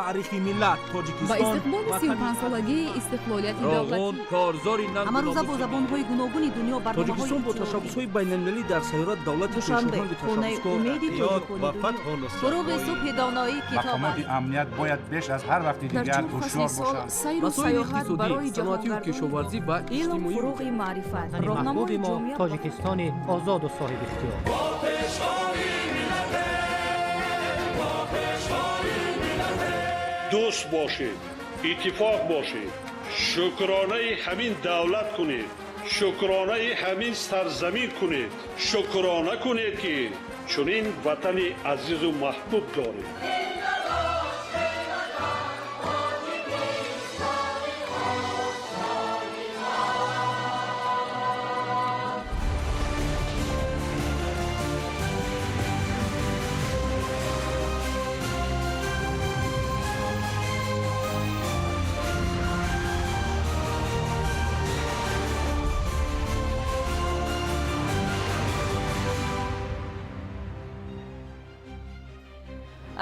таърихи миллат با тоҷикистон استقبال 35 سالگی استقلالیت равон دولتی корзори همه روزا با زبان‌های گوناگونی دنیا برنامه‌های тоҷикистон бо tashabbусҳои байналмилалӣ дар сайёра давлати دوشنبه пешоҳанги خونه tashabbускор امید ҳаёт توجیه‌کنی ва دنیا. фатҳо فروغ нусратҳои صبح دانایی کتاب مقامات است. امنیت باید بیش از هر وقت در دیگر چند فصل هوشیار سال باشند. سیر و مسائل سیاحت برای اقتصادی، صنعتی و جهانگردانی کشاورزی و علم اجتماعی فروغ معرفت محبوب راهنمای ما جامعه تاجیکستان آزاد و صاحب اختیار. دوست باشید، اتفاق باشید، شکرانه همین دولت کنید، شکرانه همین سرزمین کنید، شکرانه کنید که چنین وطن عزیز و محبوب دارید.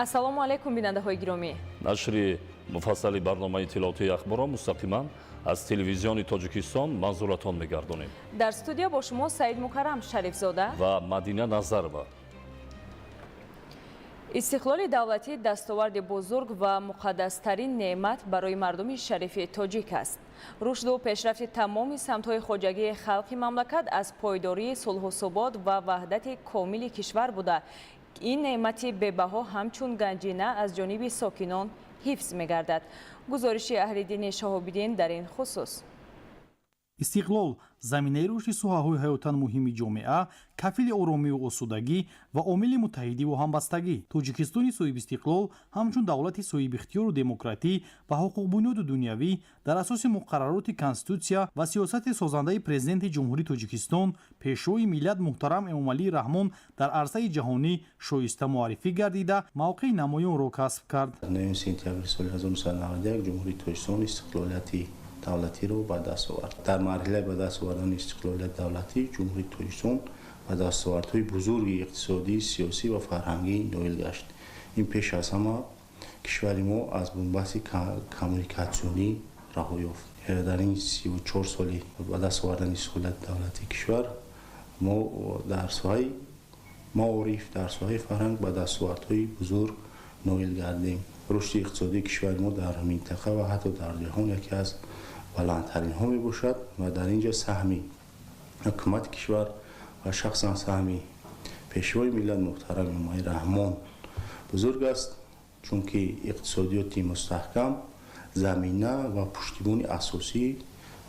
ассалому алайкум бинандаҳои гиромӣ. нашри муфассали барномаи иттилоотии ахборро мустақиман аз телевизиони тоҷикистон манзуратон мегардонем. дар студия бо шумо саид мукаррам шарифзода ва мадина назарова. истиқлоли давлатӣ дастоварди бузург ва муқаддастарин неъмат барои мардуми шарифи тоҷик аст. рушду пешрафти тамоми самтҳои хоҷагии халқи мамлакат аз пойдории сулҳусубот ва ваҳдати комили кишвар буда ин неъмати бебаҳо ҳамчун ганҷина аз ҷониби сокинон ҳифз мегардад. гузориши аҳлидини шаҳобиддин дар ин хусус. истиқлол заминаи рушди соҳаҳои ҳаётан муҳими ҷомеа, кафили оромию осудагӣ ва омили муттаҳидиву ҳамбастагӣ. тоҷикистони соҳиби истиқлол ҳамчун давлати соҳибихтиёру демократӣ ва ҳуқуқбунёду дунявӣ дар асоси муқаррароти конститутсия ва сиёсати созандаи президенти ҷумҳурии тоҷикистон пешрои миллат муҳтарам эмомалии раҳмон дар арсаи ҷаҳонӣ шоиста муаррифӣ гардида мавқеи намоёнро касб кард. сентябри соли 1991 ҷумҳурии тоҷикистон истиқлолияти давлатиро ба даст овард. дар марҳилаи ба даст овардани истиқлолияти давлатӣ ҷумҳурии тоҷикистон ба дастовардҳои бузурги иқтисодӣ, сиёсӣ ва фарҳангӣ ноил гашт. ин пеш аз ҳама кишвари мо аз бунбаҳси коммуникатсионӣ раҳо ёфт. дар ин 34 соли ба даст овардани истиқлолияти давлати кишвар мо дар соҳаи маориф, дар соҳаи фарҳанг ба дастовардҳои бузург ноил гардем. рушди иқтисодии кишвари мо дар минтақа ва ҳатто дар ҷаҳон яке аз баландтаринҳо мебошад ва дар ин ҷо саҳми ҳукумати кишвар ва шахсан саҳми пешвои миллат муҳтарам эмомалии раҳмон бузург аст, чунки иқтисодиёти мустаҳкам замина ва пуштибони асосии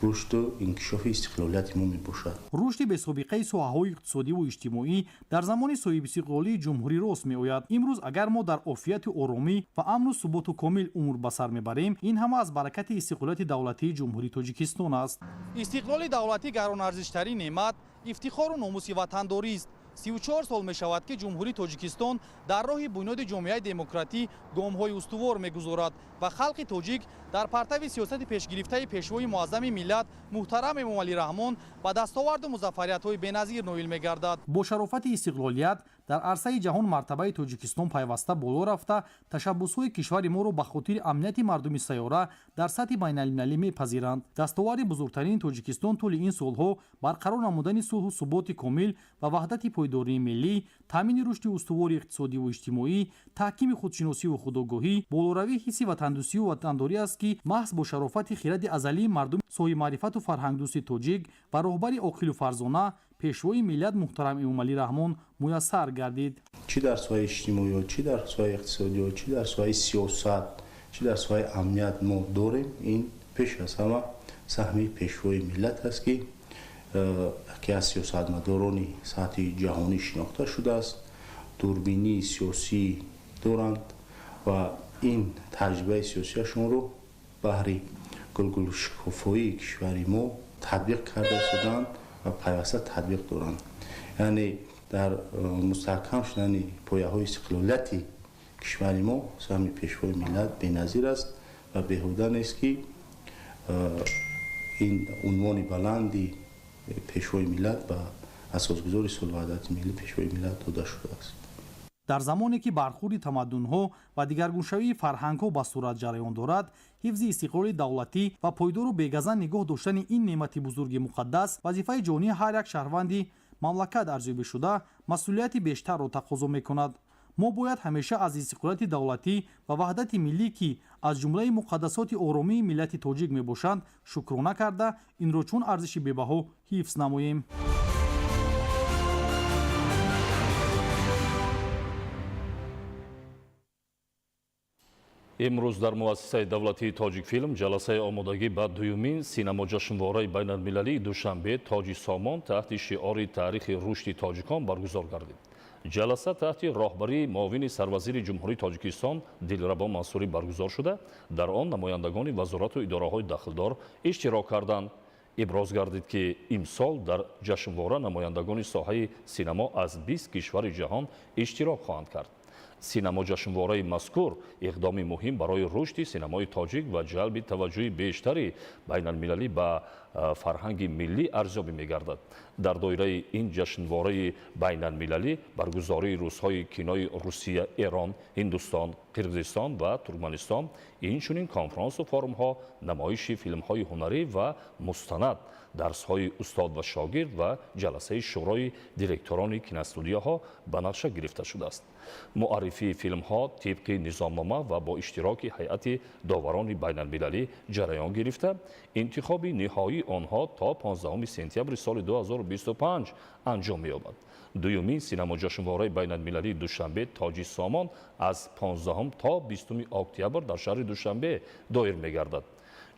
рушду инкишофи истиқлолияти мо мебошад. рушди бесобиқаи соҳаҳои иқтисодиву иҷтимоӣ дар замони соҳибистиқлолии ҷумҳурӣ рост меояд. имрӯз агар мо дар офияту оромӣ ва амну суботу комил умр ба сар мебарем, ин ҳама аз баракати истиқлолияти давлатии ҷумҳурии тоҷикистон аст. истиқлоли давлатӣ гаронарзиштарин неъмат, ифтихору номуси ватандорист. 34 сол мешавад ки ҷумҳурии тоҷикистон дар роҳи бунёди ҷомеаи демократӣ гомҳои устувор мегузорад ва халқи тоҷик дар партави сиёсати пешгирифтаи пешвои муаззами миллат муҳтарам эмомалии раҳмон ба дастоварду музаффариятҳои беназир ноил мегардад. бо шарофати истиқлолият дар арсаи ҷаҳон мартабаи тоҷикистон пайваста боло рафта, ташаббусҳои кишвари моро ба хотири амнияти мардуми сайёра дар сатҳи байналмилалӣ мепазиранд. дастоварди бузургтарини тоҷикистон тӯли ин солҳо барқарор намудани сулҳу суботи комил ва ваҳдати пойдории миллӣ, таъмини рушди устувори иқтисодиву иҷтимоӣ, таҳкими худшиносиву худогоҳӣ, болоравии ҳисси ватандӯстиву ватандорӣ аст ки маҳз бо шарофати хиради азалии мардуми соҳибмаърифату фарҳангдӯсти тоҷик ва роҳбари оқилу фарзона пешвои миллат муҳтарам эмомалии раҳмон муяссар гардид. чӣ дар соҳаи иҷтимоиёт, чӣ дар соҳаи иқтисодиёт, чӣ дар соҳаи сиёсат, чӣ дар соҳаи амният мо дорем, ин пеш аз ҳама саҳми пешвои миллат аст ки яке аз сиёсатмадорони сатҳи ҷаҳонӣ шинохта шудааст. дурбинии сиёсӣ доранд ва ин таҷрибаи сиёсиашонро баҳри гулгулшикофоии кишвари мо татбиқ карда истоданд ва пайваста татбиқ доранд. яъне дар мустаҳкам шудани пояҳои истиқлолияти кишвари мо саҳми пешвои миллат беназир аст ва беҳуда нест ки ин унвони баланди пешвои миллат ба асосгузори сулҳу ваҳдати миллӣ пешвои миллат дода шудааст. дар замоне ки бархӯрди тамаддунҳо ва дигаргуншавии фарҳангҳо ба сурат ҷараён дорад, ҳифзи истиқлоли давлатӣ ва пойдору бегазан нигоҳ доштани ин неъмати бузурги муқаддас вазифаи ҷонии ҳар як шаҳрванди мамлакат арзёбишуда масъулияти бештарро тақозо мекунад. мо бояд ҳамеша аз истиқлолияти давлатӣ ва ваҳдати миллӣ ки аз ҷумлаи муқаддасоти оромии миллати тоҷик мебошанд шукрона карда инро чун арзиши бебаҳо ҳифз намоем. имрӯз дар муассисаи давлатии тоҷикфилм ҷаласаи омодагӣ ба дуюмин синамоҷашнвораи байналмилалии душанбе тоҷи сомон таҳти шиори таърихи рушди тоҷикон баргузор гардид. ҷаласа таҳти роҳбарии муовини сарвазири ҷумҳурии тоҷикистон Дилрабо Мансурӣ баргузор шуда, дар он намояндагони вазорату идораҳои дахлдор иштирок карданд. иброз гардид ки имсол дар ҷашнвора намояндагони соҳаи синамо аз 20 кишвари ҷаҳон иштирок хоҳанд кард. синамоҷашнвораи мазкур иқдоми муҳим барои рушди синамои тоҷик ва ҷалби таваҷҷӯҳи бештари байналмилалӣ ба фарҳанги миллӣ арзёбӣ мегардад. дар доираи ин ҷашнвораи байналмилалӣ баргузории рӯзҳои кинои Русия, Эрон, Ҳиндустон, Қирғизистон ва Туркманистон, инчунин конфронсу форумҳо, намоиши филмҳои ҳунарӣ ва мустанад, дарсҳои устод ва шогирд ва ҷаласаи шӯрои директорони киностудияҳо ба нақша гирифта шудааст. муаррифии филмҳо тибқи низомнома ва бо иштироки ҳайати доварони байналмилалӣ ҷараён гирифта, интихоби ниҳоии онҳо то 15 сентябри соли 2025 анҷом меёбад. дуюмин синамоҷашнвораи байналмилалии душанбе тоҷи сомон аз 15 то 20 октябр дар шаҳри душанбе доир мегардад.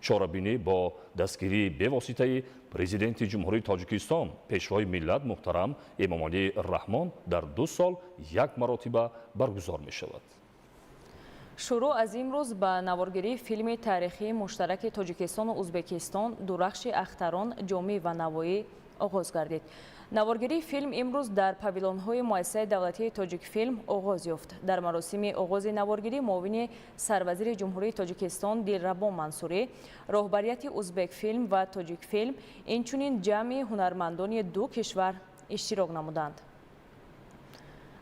чорабинӣ бо дастгирии бевоситаи президенти ҷумҳурии тоҷикистон пешвои миллат муҳтарам Эмомалии Раҳмон дар 2 сол як маротиба баргузор мешавад. шурӯъ аз имрӯз ба наворгирии филми таърихии муштараки Тоҷикистону Узбекистон «Дурахши ахтарон, ҷомӣ ва навоӣ» оғоз гардид. наворгирии филм имрӯз дар павилонҳои муассисаи давлатии Тоҷикфилм оғоз ёфт. дар маросими оғози наворгирӣ муовини сарвазири ҷумҳурии Тоҷикистон Дилрабо Мансурӣ, роҳбарияти Узбекфилм ва Тоҷикфилм, инчунин ҷамъи ҳунармандони ду кишвар иштирок намуданд.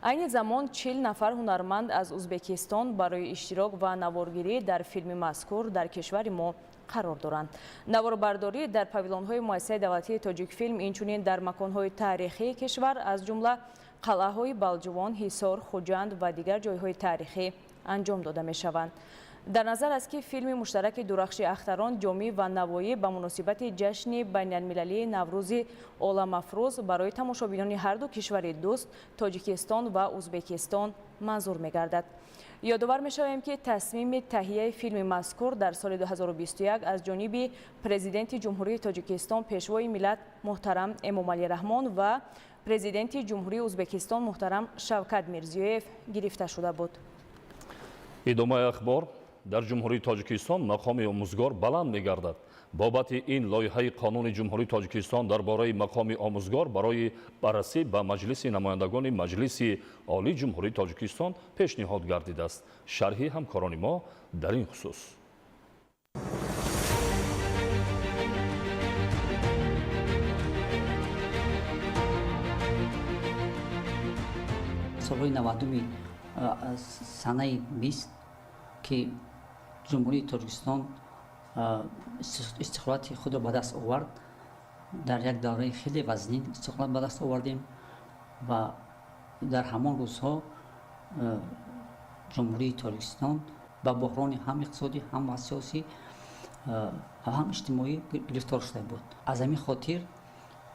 айни замон 40 нафар ҳунарманд аз Узбекистон барои иштирок ва наворгирӣ дар филми мазкур дар кишвари мо қарор доранд. наворбардорӣ дар павилонҳои муассисаи давлатии Тоҷикфилм, инчунин дар маконҳои таърихии кишвар аз ҷумла қалъаҳои Балҷувон, Ҳисор, Хуҷанд ва дигар ҷойҳои таърихӣ анҷом дода мешаванд. дар назар аст ки филми муштараки «Дурахши ахтарон, ҷомӣ ва навоӣ» ба муносибати ҷашни байналмилалии Наврӯзи оламафрӯз барои тамошобинони ҳарду кишвари дӯст Тоҷикистон ва Узбекистон манзур мегардад. ёдовар мешавем ки тасмими таҳияи филми мазкур дар соли 2021 аз ҷониби президенти ҷумҳурии Тоҷикистон пешвои миллат муҳтарам Эмомалӣ Раҳмон ва президенти ҷумҳурии Узбекистон муҳтарам Шавкат Мирзиёев гирифта шуда буд. идомаи ахбор. дар ҷумҳурии Тоҷикистон мақоми омӯзгор баланд мегардад. бобати ин лоиҳаи қонуни ҷумҳурии Тоҷикистон дар бораи мақоми омӯзгор барои баррасӣ ба маҷлиси намояндагони маҷлиси олии ҷумҳурии Тоҷикистон пешниҳод гардидааст. шарҳи ҳамкорони мо дар ин хусус. солҳои 90 санаи 20 ки ҷумҳурии Тоҷикистон истиқлолияти худро ба даст овард, дар як давраи хеле вазнин истиқлолият ба даст овардем ва дар ҳамон рӯзҳо ҷумҳурии Тоҷикистон ба буҳрони ҳам иқтисодӣ, ҳам сиёсӣ ва ҳам иҷтимоӣ гирифтор шуда буд. аз ҳамин хотир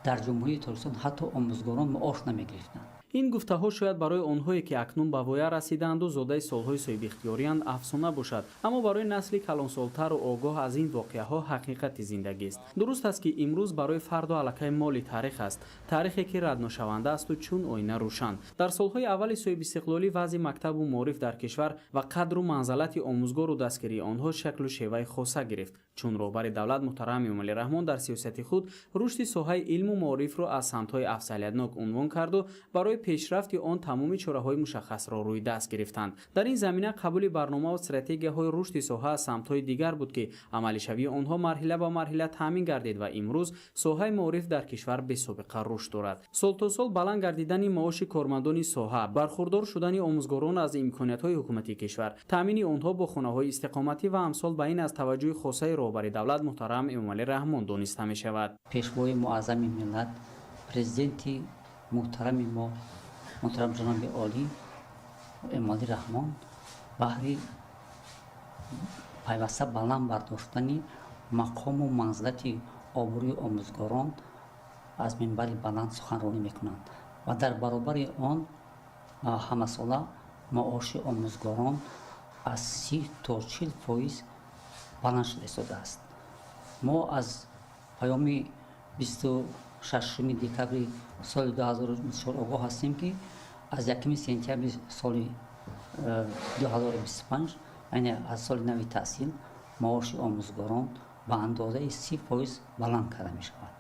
дар ҷумҳурии Тоҷикистон ҳатто омӯзгорон маош намегирифтанд. ин гуфтаҳо шояд барои онҳое ки акнун ба воя расиданду зодаи солҳои соҳибихтиёриянд афсона бошад, аммо барои насли калонсолтару огоҳ аз ин воқеаҳо ҳақиқати зиндагист. дуруст аст ки имрӯз барои фарду аллакай моли таърих аст, таърихе ки радношаванда асту чун оина рӯшан. дар солҳои аввали соҳибистиқлолӣ вазъи мактабу маориф дар кишвар ва қадру манзалати омӯзгору дастгирии онҳо шаклу шеваи хоса гирифт. чун роҳбари давлат муҳтарам Эмомалӣ Раҳмон дар сиёсати худ рушди соҳаи илму маорифро аз самтҳои афзалиятнок унвон карду барои пешрафти он тамоми чораҳои мушаххасро рӯй даст гирифтанд. Дар ин замина қабули барнома ва стратегияҳои рушди соҳа аз самтҳои дигар буд ки амалишавии онҳо марҳила ба марҳила таъмин гардид ва имрӯз соҳаи маориф дар кишвар бесобиқа рушд дорад. Сол то сол баланд гардидани маоши кормандони соҳа, бархурдор шудани омӯзгорон аз имкониятҳои ҳукумати кишвар, таъмини онҳо бо хонаҳои истиқоматӣ ва амсол ба ин аз таваҷҷӯҳи хосаи роҳбари давлат муҳтарам Эмомалӣ Раҳмон дониста мешавад. пешвои муаззами миллат, президенти муҳтарами мо муҳтарам ҷаноби олӣ Эмомалӣ Раҳмон баҳри пайваста баланд бардоштани мақому манзилати обрӯи омӯзгорон аз минбари баланд суханронӣ мекунанд ва дар баробари он ҳамасола маоши омӯзгорон аз 30 то 40% баланд шуда истодааст. мо аз паёми 26 декабри соли 2024 огоҳ ҳастем ки аз 1 сентябри соли 2025 яъне аз соли нави таҳсил маоши омӯзгорон ба андозаи 30% баланд карда мешавад.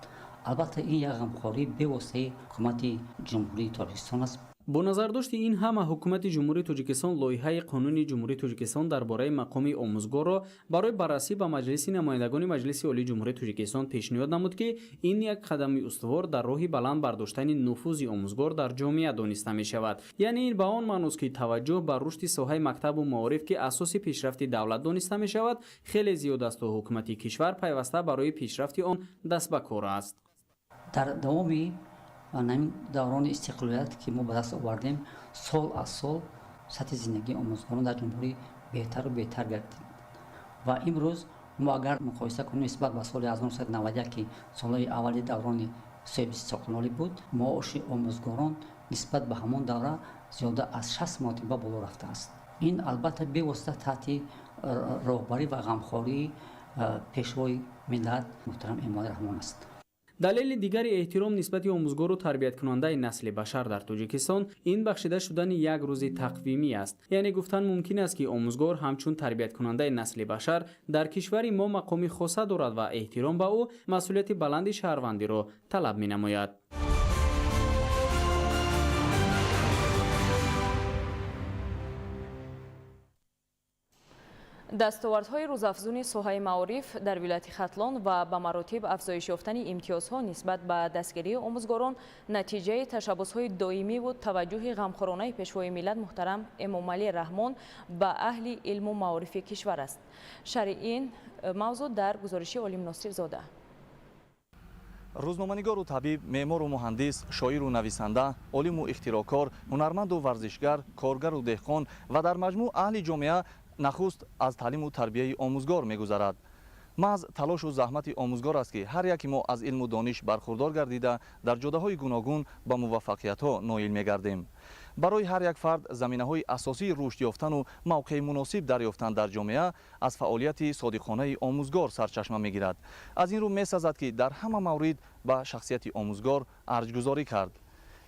албатта ин як ғамхорӣ бевоситаи ҳукумати ҷумҳурии Тоҷикистон аст. бо назардошти ин ҳама ҳукумати ҷумҳурии Тоҷикистон лоиҳаи қонуни ҷумҳурии Тоҷикистон дар бораи мақоми омӯзгорро барои баррасӣ ба маҷлиси намояндагони маҷлиси олии ҷумҳурии Тоҷикистон пешниҳод намуд ки ин як қадами устувор дар роҳи баланд бардоштани нуфузи омӯзгор дар ҷомеа дониста мешавад. яъне ин ба он маънуст ки таваҷҷӯҳ ба рушди соҳаи мактабу маориф ки асоси пешрафти давлат дониста мешавад хеле зиёд асту ҳукумати кишвар пайваста барои пешрафти он даст ба кор аст. дар давоми даврони истиқлолият ки мо ба даст овардем сол аз сол сатҳи зиндагии омӯзгорон дар ҷумҳурӣ беҳтару беҳтар гардид ва имрӯз мо агар муқоиса кунем нисбат ба соли 1991 ки солҳои аввали даврони соҳиби истиқлолӣ буд, маоши омӯзгорон нисбат ба ҳамон давра зиёда аз 6 маротиба боло рафтааст. ин албатта бевосита таҳти роҳбарӣ ва ғамхории пешвои миллат муҳтарам Эмомалӣ Раҳмон аст. далели дигари эҳтиром нисбати омӯзгору тарбияткунандаи насли башар дар Тоҷикистон ин бахшида шудани як рӯзи тақвимӣ аст. яъне гуфтан мумкин аст ки омӯзгор ҳамчун тарбияткунандаи насли башар дар кишвари мо мақоми хоса дорад ва эҳтиром ба ӯ масъулияти баланди шаҳрвандиро талаб менамояд. дастовардҳои рӯзафзуни соҳаи маориф дар вилояти Хатлон ва ба маротиб афзоиш ёфтани имтиёзҳо нисбат ба дастгирии омӯзгорон натиҷаи ташаббусҳои доимиву таваҷҷӯҳи ғамхоронаи пешвои миллат муҳтарам Эмомалӣ Раҳмон ба аҳли илму маорифи кишвар аст. шарҳи ин мавзӯъ дар гузориши Олим Носирзода. рӯзноманигору табиб, меъмору муҳандис, шоиру нависанда, олиму ихтирокор, ҳунарманду варзишгар, коргару деҳқон ва дар маҷмӯъ аҳли ҷомеа нахуст аз таълиму тарбияи омӯзгор мегузарад. маҳз талошу заҳмати омӯзгор аст ки ҳар яки мо аз илму дониш бархурдор гардида дар ҷодаҳои гуногун ба муваффақиятҳо ноил мегардем. барои ҳар як фард заминаҳои асосии рушд ёфтану мавқеи муносиб дарёфтан дар ҷомеа аз фаъолияти содиқонаи омӯзгор сарчашма мегирад. аз ин рӯ месазад ки дар ҳама маврид ба шахсияти омӯзгор арҷгузорӣ кард.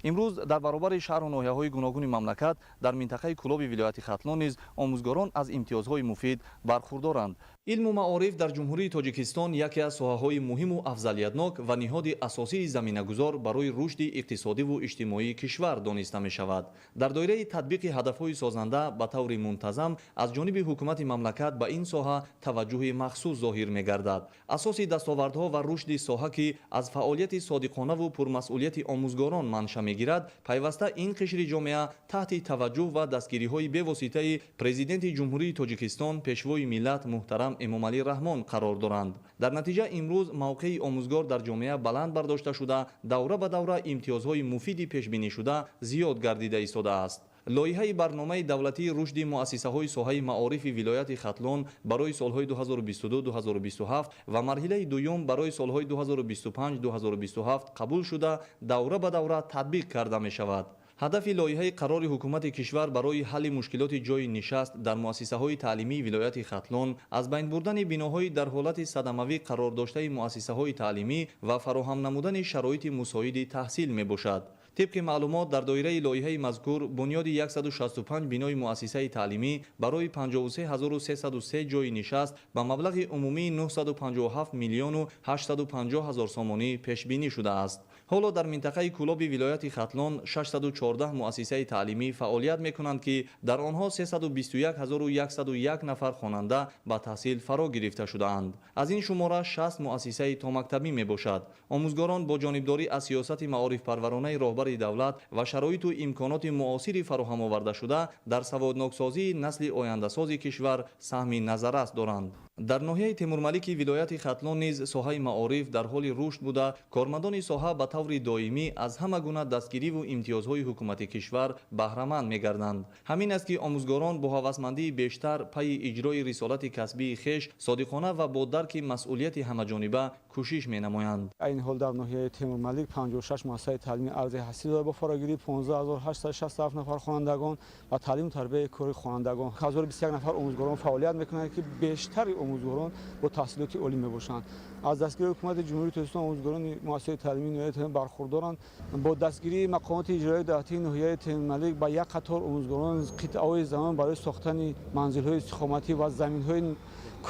имрӯз дар баробари шаҳру ноҳияҳои гуногуни мамлакат дар минтақаи кӯлоби вилояти Хатлон низ омӯзгорон аз имтиёзҳои муфид бархурдоранд. илму маориф дар ҷумҳурии Тоҷикистон яке аз соҳаҳои муҳиму афзалиятнок ва ниҳоди асосии заминагузор барои рушди иқтисодиву иҷтимоии кишвар дониста мешавад. дар доираи татбиқи ҳадафҳои созанда ба таври мунтазам аз ҷониби ҳукумати мамлакат ба ин соҳа таваҷҷӯҳи махсус зоҳир мегардад. асоси дастовардҳо ва рушди соҳа ки аз фаъолияти содиқонаву пурмасъулияти омӯзгорон манша мегирад, пайваста ин қишри ҷомеа таҳти таваҷҷӯҳ ва дастгириҳои бевоситаи президенти ҷумҳурии Тоҷикистон пешвои миллат муҳтарам Эмомалӣ Раҳмон қарор доранд. дар натиҷа имрӯз мавқеи омӯзгор дар ҷомеа баланд бардошта шуда, давра ба давра имтиёзҳои муфиди пешбинишуда зиёд гардида истодааст. лоиҳаи барномаи давлатии рушди муассисаҳои соҳаи маорифи вилояти Хатлон барои солҳои 2022-2027 ва марҳилаи дуюм барои солҳои 2025-2027 қабул шуда, давра ба давра татбиқ карда мешавад. ҳадафи лоиҳаи қарори ҳукумати кишвар барои ҳалли мушкилоти ҷойи нишаст дар муассисаҳои таълимии вилояти Хатлон аз байн бурдани биноҳои дар ҳолати садамавӣ қарор доштаи муассисаҳои таълимӣ ва фароҳам намудани шароити мусоиди таҳсил мебошад. طبق معلومات در دایره لایحه مذکور بنیاد 165 بینای مؤسسه تعلیمی برای 53303 جای نشست با مبلغ عمومی 957 میلیون و 850 هزار سامانی پیش بینی شده است. ҳоло дар минтақаи кӯлоби вилояти хатлон 614 муассисаи таълимӣ фаъолият мекунанд ки дар онҳо 321101 нафар хонанда ба таҳсил фаро гирифта шудаанд. аз ин шумора 60 муассисаи томактабӣ мебошад. омӯзгорон бо ҷонибдорӣ аз сиёсати маорифпарваронаи роҳбари давлат ва шароиту имконоти муосири фароҳам овардашуда дар саводноксозии насли ояндасози кишвар саҳми назаррас доранд. дар ноҳияи темурмалики вилояти хатлон низ соҳаи маориф дар ҳоли рушд буда кормандони соҳа ба таври доимӣ аз ҳама гуна дастгириву имтиёзҳои ҳукумати кишвар баҳраманд мегарданд. ҳамин аст ки омӯзгорон бо ҳавасмандии бештар пайи иҷрои рисолати касбии хеш содиқона ва бо дарки масъулияти ҳамаҷониба кӯшиш менамоянд. ин ҳол дар ноҳияи темурмалик 56 муассисаи таълими арзи ҳасил дорад бо фарогирии 15867 нафар хонандагон ва таълиму тарбияи кори хонандагон. 1021 нафар омӯзгорон фаъолият мекунанд ки бештари омӯзгорон бо таҳсилоти олӣ мебошанд. аз дастгирии ҳукумати ҷумҳурии Тоҷикистон омӯзгорони муассисаи таълимии ноҳияи Темурмалик бархурдоранд. бо дастгирии мақомоти иҷроии давлатии ноҳияи Темурмалик ба як қатор омӯзгорон қитъаҳои замон барои сохтани манзилҳои истиқоматӣ ва заминҳои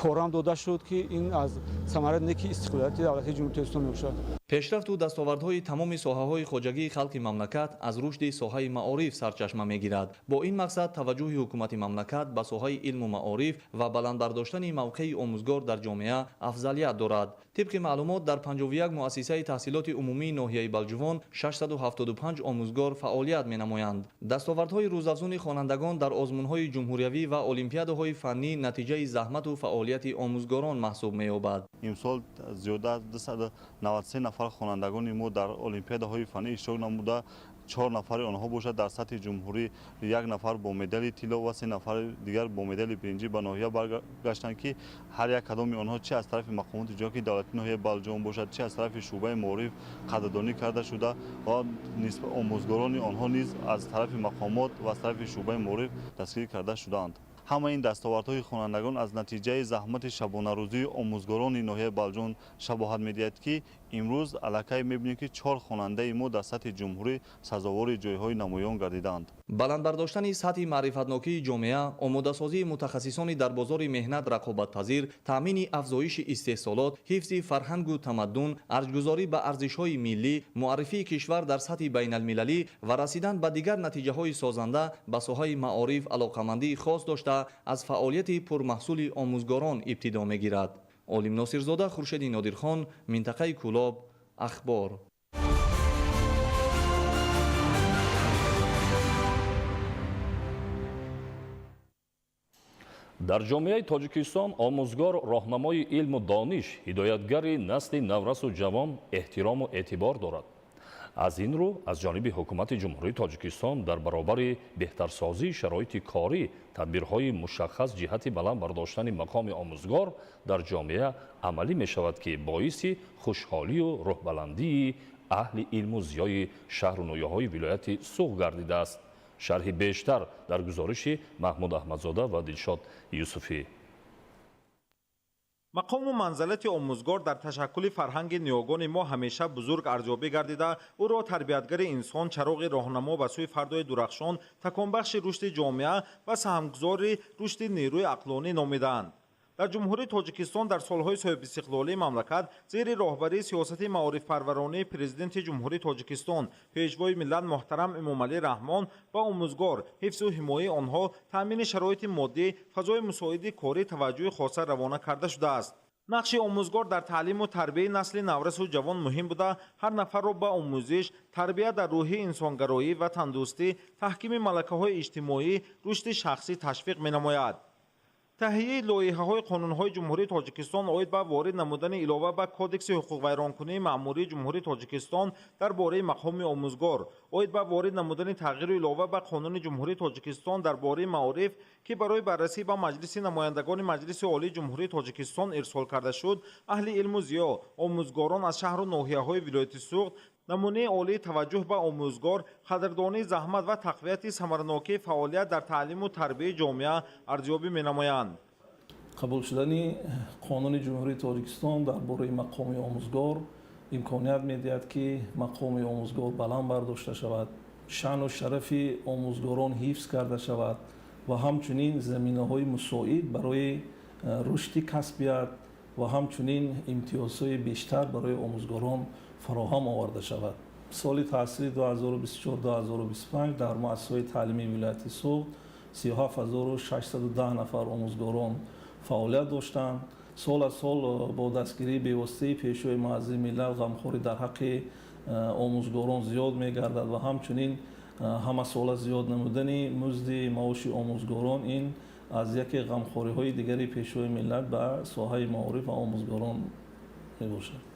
корам дода шуд ки ин аз самараи неки истиқлолияти давлатии ҷумҳурии Тоҷикистон мебошад. пешрафту дастовардҳои тамоми соҳаҳои хоҷагии халқи мамлакат аз рушди соҳаи маориф сарчашма мегирад. бо ин мақсад таваҷҷӯҳи ҳукумати мамлакат ба соҳаи илму маориф ва баландбардоштани мавқеи омӯзгор дар ҷомеа афзалият дорад. тибқи маълумот дар 51 муассисаи таҳсилоти умумии ноҳияи Балҷувон 675 омӯзгор фаъолият менамоянд. дастовардҳои рӯзафзуни хонандагон дар озмунҳои ҷумҳуриявӣ ва олимпиадаҳои фаннӣ натиҷаи заҳмату фаъолияти омӯзгорон маҳсуб меёбад. имсол зиёда аз 293 нафар хонандагони мо дар олимпиадаҳои фаннӣ иштирок намуда 4 нафари онҳо бошад дар сатҳи ҷумҳурӣ, 1 нафар бо медали тилло ва 3 нафари дигар бо медали биринҷӣ ба ноҳия баргаштанд ки ҳар як кадоми онҳо чӣ аз тарафи мақомоти ҷоки давлатии ноҳияи Балҷувон бошад, чӣ аз тарафи шуъбаи маориф қадрдонӣ карда шуда ва омӯзгорони онҳо низ аз тарафи мақомот ва аз тарафи шуъбаи маориф дастгирӣ карда шудаанд. ҳама ин дастовардҳои хонандагон аз натиҷаи заҳмати шабонарӯзии омӯзгорони ноҳияи Балҷувон шабоҳат медиҳад ки имрӯз аллакай мебинем ки 4 хонандаи мо дар сатҳи ҷумҳурӣ сазовори ҷойҳои намоён гардиданд. баландбардоштани сатҳи маърифатнокии ҷомеа, омодасозии мутахассисони дар бозори меҳнат рақобатпазир, таъмини афзоиши истеҳсолот, ҳифзи фарҳангу тамаддун, арҷгузорӣ ба арзишҳои миллӣ, муаррифии кишвар дар сатҳи байналмилалӣ ва расидан ба дигар натиҷаҳои созанда ба соҳаи маориф алоқамандии хос дошта аз фаъолияти пурмаҳсули омӯзгорон ибтидо мегирад. олим носирзода, хуршеди нодирхон, минтақаи кӯлоб, ахбор. дар ҷомеаи тоҷикистон омӯзгор роҳнамои илму дониш, ҳидоятгари насли наврасу ҷавон эҳтирому эътибор дорад. аз ин рӯ аз ҷониби ҳукумати ҷумҳурии тоҷикистон дар баробари беҳтарсозии шароити корӣ тадбирҳои мушаххас ҷиҳати баланд бардоштани мақоми омӯзгор дар ҷомеа амалӣ мешавад ки боиси хушҳолию рӯҳбаландии аҳли илму зиёи шаҳру ноҳияҳои вилояти Суғ гардидааст. шарҳи бештар дар гузориши Маҳмуд Аҳмадзода ва Дилшод Юсуфӣ. мақому манзилати омӯзгор дар ташаккули фарҳанги ниёгони мо ҳамеша бузург арзёбӣ гардида, ӯро тарбиятгари инсон, чароғи роҳнамо ба сӯи фардои дурахшон, таконбахши рушди ҷомеа ва саҳмгузори рушди нерӯи ақлонӣ номидаанд. дар ҷумҳурии тоҷикистон дар солҳои соҳибистиқлолии мамлакат зери роҳбарии сиёсати маорифпарваронии президенти ҷумҳурии тоҷикистон, пешвои миллат муҳтарам Эмомалӣ Раҳмон ва омӯзгор, ҳифзу ҳимояи онҳо, таъмини шароити моддӣ, фазои мусоиди корӣ таваҷҷӯҳи хоса равона карда шудааст. нақши омӯзгор дар таълиму тарбияи насли наврасу ҷавон муҳим буда, ҳар нафарро ба омӯзиш, тарбия дар рӯҳи инсонгароӣ ва тандурустӣ, таҳкими малакаҳои иҷтимоӣ, рушди шахсӣ ташвиқ менамояд. таҳияи лоиҳаҳои қонунҳои ҷумҳурии тоҷикистон оид ба ворид намудани илова ба кодекси ҳуқуқвайронкунии маъмурии ҷумҳурии тоҷикистон дар бораи мақоми омӯзгор, оид ба ворид намудани тағйиру илова ба қонуни ҷумҳурии тоҷикистон дар бораи маориф ки барои баррасӣ ба маҷлиси намояндагони маҷлиси олии ҷумҳурии тоҷикистон ирсол карда шуд, аҳли илму зиё, омӯзгорон аз шаҳру ноҳияҳои вилояти Суғд намунаи олии таваҷҷӯҳ ба омӯзгор, қадрдонии заҳмат ва тақвияти самаранокии фаъолият дар таълиму тарбияи ҷомеа арзёбӣ менамоянд. қабул шудани қонуни ҷумҳурии тоҷикистон дар бораи мақоми омӯзгор имконият медиҳад ки мақоми омӯзгор баланд бардошта шавад, шаъну шарафи омӯзгорон ҳифз карда шавад ва ҳамчунин заминаҳои мусоид барои рушди касбият ва ҳамчунин имтиёзҳои бештар барои омӯзгорон фароҳам оварда шавад. سال تحصیلی 2024-2025 در مؤسسه‌های تعلیمی ولایت سوخت 37610 نفر آموزگاران فعالیت داشتند. سال از سال با دستگیری بی‌واسطه پیشوای معظم ملل غمخوری در حق آموزگاران زیاد می‌گردد و همچنین همه سال زیاد نمودن مزد معاش آموزگاران این از یک غمخوری‌های دیگری پیشوای ملت به ساحه معارف و آموزگاران میباشد.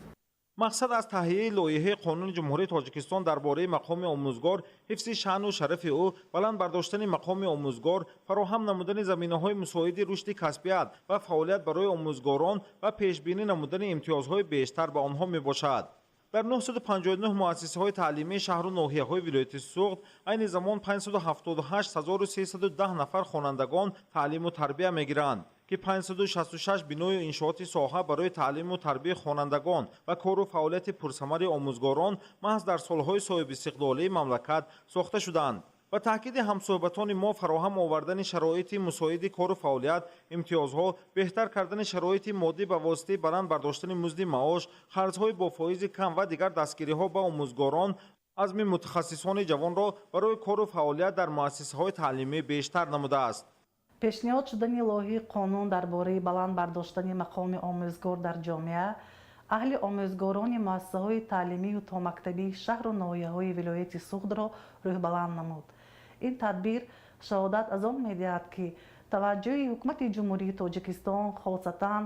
مقصد از تهیه لایحه قانون جمهوری تاجیکستان درباره مقام آموزگار، حفظ شأن و شرف او، بلند برداشتن مقام آموزگار، فراهم نمودن زمینه‌های مساعد رشد کسبیت و فعالیت برای آموزگاران و پیشبینی نمودن امتیازهای بیشتر به آنها میباشد. در 959 مؤسسه‌های تعلیمی شهر و ناحیه‌های ولایت سوخت عین زمان 578310 نفر خوانندگان تعلیم و تربیت می‌گیرند که 566 بنای و انشاءات ساحه برای تعلیم و تربیت خوانندگان و کار و فعالیت پرثمر آموزگاران محض در سالهای صاحب استقلالی مملکت ساخته شدند. و تاکید همصحبتان ما فراهم آوردن شرایط مساعد کار و فعالیت، امتیازها، بهتر کردن شرایط مادی به واسطه بلند برداشتن مزد معاش، خرج‌های با فایز کم و دیگر دستگیری‌ها به آموزگاران عزم متخصصان جوان را برای کار و فعالیت در مؤسسه‌های تعلیمی بیشتر نموده است. пешниҳод шудани лоиҳаи қонун дар бораи баланд бардоштани мақоми омӯзгор дар ҷомеа аҳли омӯзгорони муассисаҳои таълимию томактабии шаҳру ноҳияҳои вилояти суғдро рӯҳбаланд намуд. ин тадбир шаҳодат аз он медиҳад ки таваҷҷӯҳи ҳукумати ҷумҳурии тоҷикистон хосатан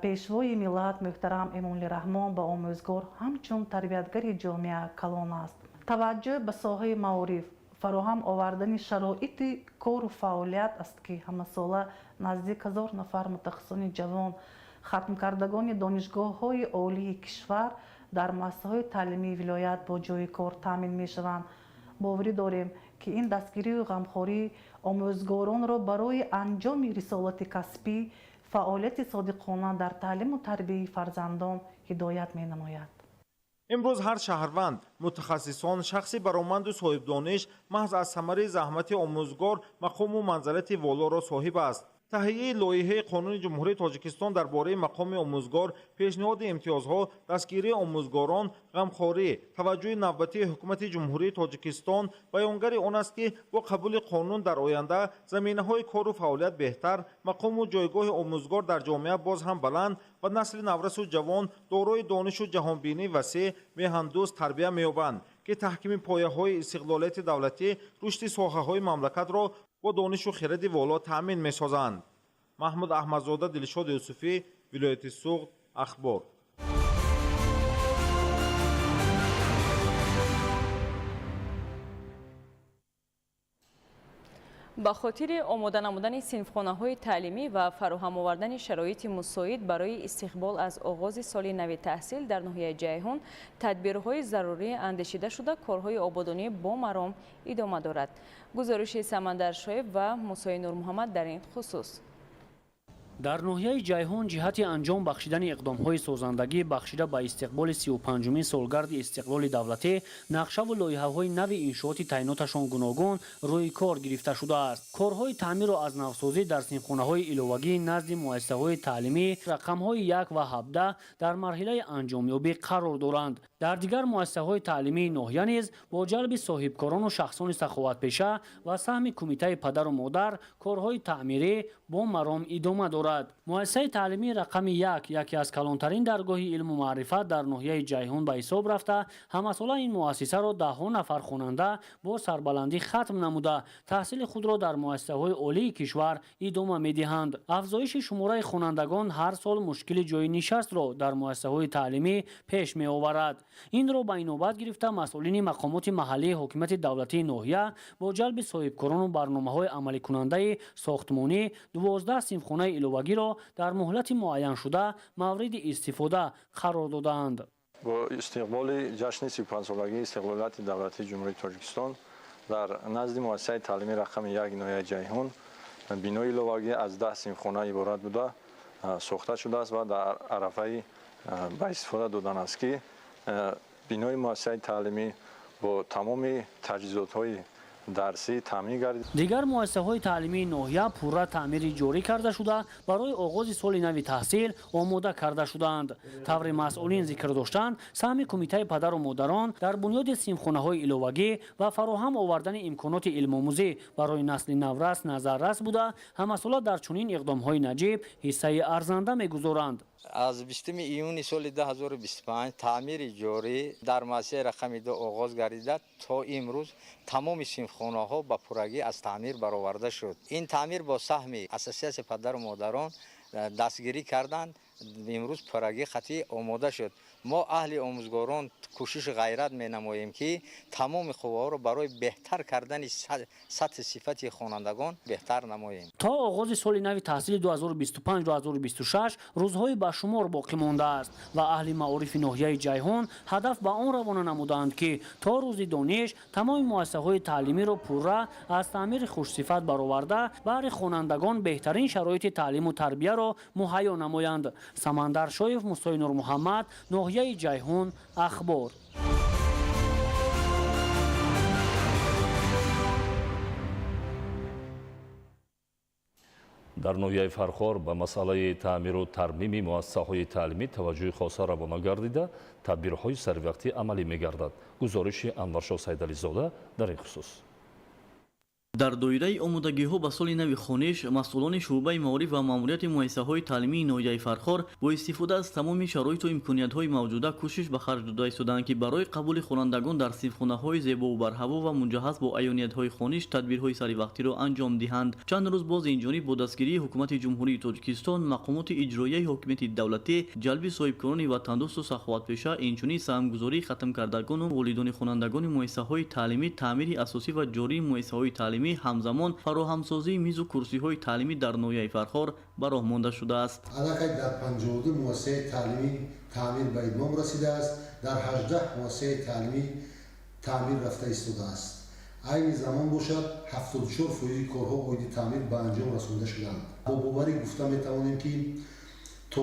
пешвои миллат муҳтарам эмомалираҳмон ба омӯзгор ҳамчун тарбиятгари ҷомеа калон аст. таваҷҷӯҳ ба соҳаи маориф, фароҳам овардани шароити кору фаъолият аст ки ҳамасола наздик 1000 нафар мутахассисони ҷавон хатмкардагони донишгоҳҳои олии кишвар дар муассисаҳои таълимии вилоят бо ҷойи кор таъмин мешаванд. боварӣ дорем ки ин дастгирию ғамхорӣ омӯзгоронро барои анҷоми рисолати касбӣ, фаъолияти содиқона дар таълиму тарбияи фарзандон ҳидоят менамояд. امروز هر شهروند، متخصصان، شخصی برآمند و صاحب دانش محض از ثمره زحمت آموزگار مقام و منزلت والا را صاحب است. تهیه لایحه قانون جمهوری تاجیکستان درباره مقام آموزگار، پیشنهاد امتیازها، دستگیری آموزگاران، غمخواری، توجه نوبتی حکومت جمهوری تاجیکستان بیانگر آن است که با قبول قانون در آینده زمینه‌های کار و فعالیت بهتر، مقام و جایگاه آموزگار در جامعه باز هم بلند و نسل نورس و جوان دارای دانش و جهانبینی وسیع میهندوست تربیت می‌یابند که تحکیم پایه‌های استقلالیت دولتی، رشد ساحه‌های مملکت را با دانش و خرد والا تأمین می‌سازند. محمود احمدزاده، دلشاد یوسفی، ولایت سوخت، اخبار. با خاطر آماده نمودن صنفخانه‌های تعلیمی و فراهم آوردن شرایط مساعد برای استقبال از آغاز سال نو تحصیل در ناحیه جیهون، تدبیرهای ضروری اندیشیده شده کارهای آبادانی با مرام ادامه دارد. گزارش سمندر شایب و موسی نور محمد در این خصوص. در ناحیه جیهون جهت انجام بخشیدن اقدام‌های سازندگی بخشیده به استقبال 35مین سالگرد استقلال دولتی، نقشه و لایحه‌های نو انشاءات تعییناتشان گوناگون روی کار گرفته شده است. کارهای تعمیر و از نوسازی در صنفخانه‌های علاوگی نزد مؤسسه‌های تعلیمی رقم‌های 1 و 17 در مرحله انجامیابی قرار دارند. در دیگر مؤسسه‌های تعلیمی ناحیه نیز با جلب صاحبکاران و شخصان سخاوتپیشه و سهم کمیته پدر و مادر کارهای تعمیری با مرام ادامه دارد. مؤسسه تعلیمی رقم 1 یکی از کلانترین درگاه علم و معرفت در ناحیه جیهون به حساب رفته، همساله این مؤسسه را ده‌ها نفر خواننده با سربلندی ختم نموده تحصیل خود را در مؤسسه‌های عالی کشور ادامه می‌دهند. افزایش شماره خوانندگان هر سال مشکل جای نشست را در مؤسسه‌های تعلیمی پیش می‌آورد. این را به نوبت گرفته مسئولین مقامات محلی حکومت دولتی ناحیه با جلب صاحبکاران و برنامه‌های عملی کننده ساختمانی 12 صنفخانه علاوگی را در مهلت معین شده مورد استفاده قرار دادند. با استقبال جشن 35 سالگی استقلالیت دولتی جمهوری تاجیکستان در نزد مؤسسه تعلیمی رقم 1 ناحیه جیهون بنای علاوگی از 10 صنفخانه عبارت بوده ساخته شده است و در عرفه به استفاده دادن است که بنای مؤسسه تعلیمی با تمام تجهیزات‌های дарсӣ таъмин гардид. дигар муассисаҳои таълимии ноҳия пурра таъмири ҷорӣ карда шуда барои оғози соли нави таҳсил омода карда шуданд. таври масъулин зикр доштанд, саҳми кумитаи падару модарон дар бунёди синфхонаҳои иловагӣ ва фароҳам овардани имконоти илмомӯзӣ барои насли наврас назаррас буда ҳамасола дар чунин иқдомҳои наҷиб ҳиссаи арзанда мегузоранд. аз 20 июни соли 2025 таъмири ҷорӣ дар муассисаи рақами 2 оғоз гардида то имрӯз тамоми синфхонаҳо ба пуррагӣ аз таъмир бароварда шуд. ин таъмир бо саҳми ассотсиатсияи падару модарон дастгирӣ карданд. имрӯз пуррагӣ қатъӣ омода шуд. мо аҳли омӯзгорон кӯшиши ғайрат менамоем ки тамоми қувваҳоро барои беҳтар кардани сатҳи сифати хонандагон беҳтар намоем. то оғози соли нави таҳсили 2025-2026 рӯзҳои башумор боқӣ мондааст ва аҳли маорифи ноҳияи ҷайҳун ҳадаф ба он равона намуданд ки то рӯзи дониш тамоми муассисаҳои таълимиро пурра аз таъмири хушсифат бароварда баҳри хонандагон беҳтарин шароити таълиму тарбияро муҳайё намоянд. самандар шоев, мусои нурмуҳаммад, ноҳияи ҷайҳун, ахбор. дар ноҳияи Фархор ба масъалаи таъмиру тармими муассисаҳои таълимӣ таваҷҷӯҳи хоса равона гардида тадбирҳои сарвақтӣ амалӣ мегардад. гузориши Анваршоҳ Сайдализода дар ин хусус. дар доираи омодагиҳо ба соли нави хониш масъулони шуъбаи маориф ва маъмурияти муассисаҳои таълимии ноҳияи Фархор бо истифода аз тамоми шароиту имкониятҳои мавҷуда кӯшиш ба харҷ дода истоданд ки барои қабули хонандагон дар синфхонаҳои зебову барҳаво ва муҷаҳҳаз бо айёниятҳои хониш тадбирҳои саривақтиро анҷом диҳанд. чанд рӯз боз инҷониб бо дастгирии ҳукумати ҷумҳурии Тоҷикистон мақомоти иҷроияи ҳокимияти давлатӣ ҷалби соҳибкорони ватандӯсту саховатпеша инчунин саҳмгузории хатмкардагону волидони хонандагони муассисаҳои таълимӣ таъмири асосӣ ва ҷории муассисаҳои таълимӣ ҳамзамон фароҳамсозии мизу курсиҳои таълимӣ дар ноҳияи Фархор ба роҳ монда шудааст. аллакай дар 52 муассисаи таълимӣ таъмир ба идмом расидааст, дар 18 муассисаи таълимӣ таъмир рафта истодааст. айни замон бошад 74% корҳо оиди таъмир ба анҷом расонда шуданд. бо боварӣ гуфта метавонем ки то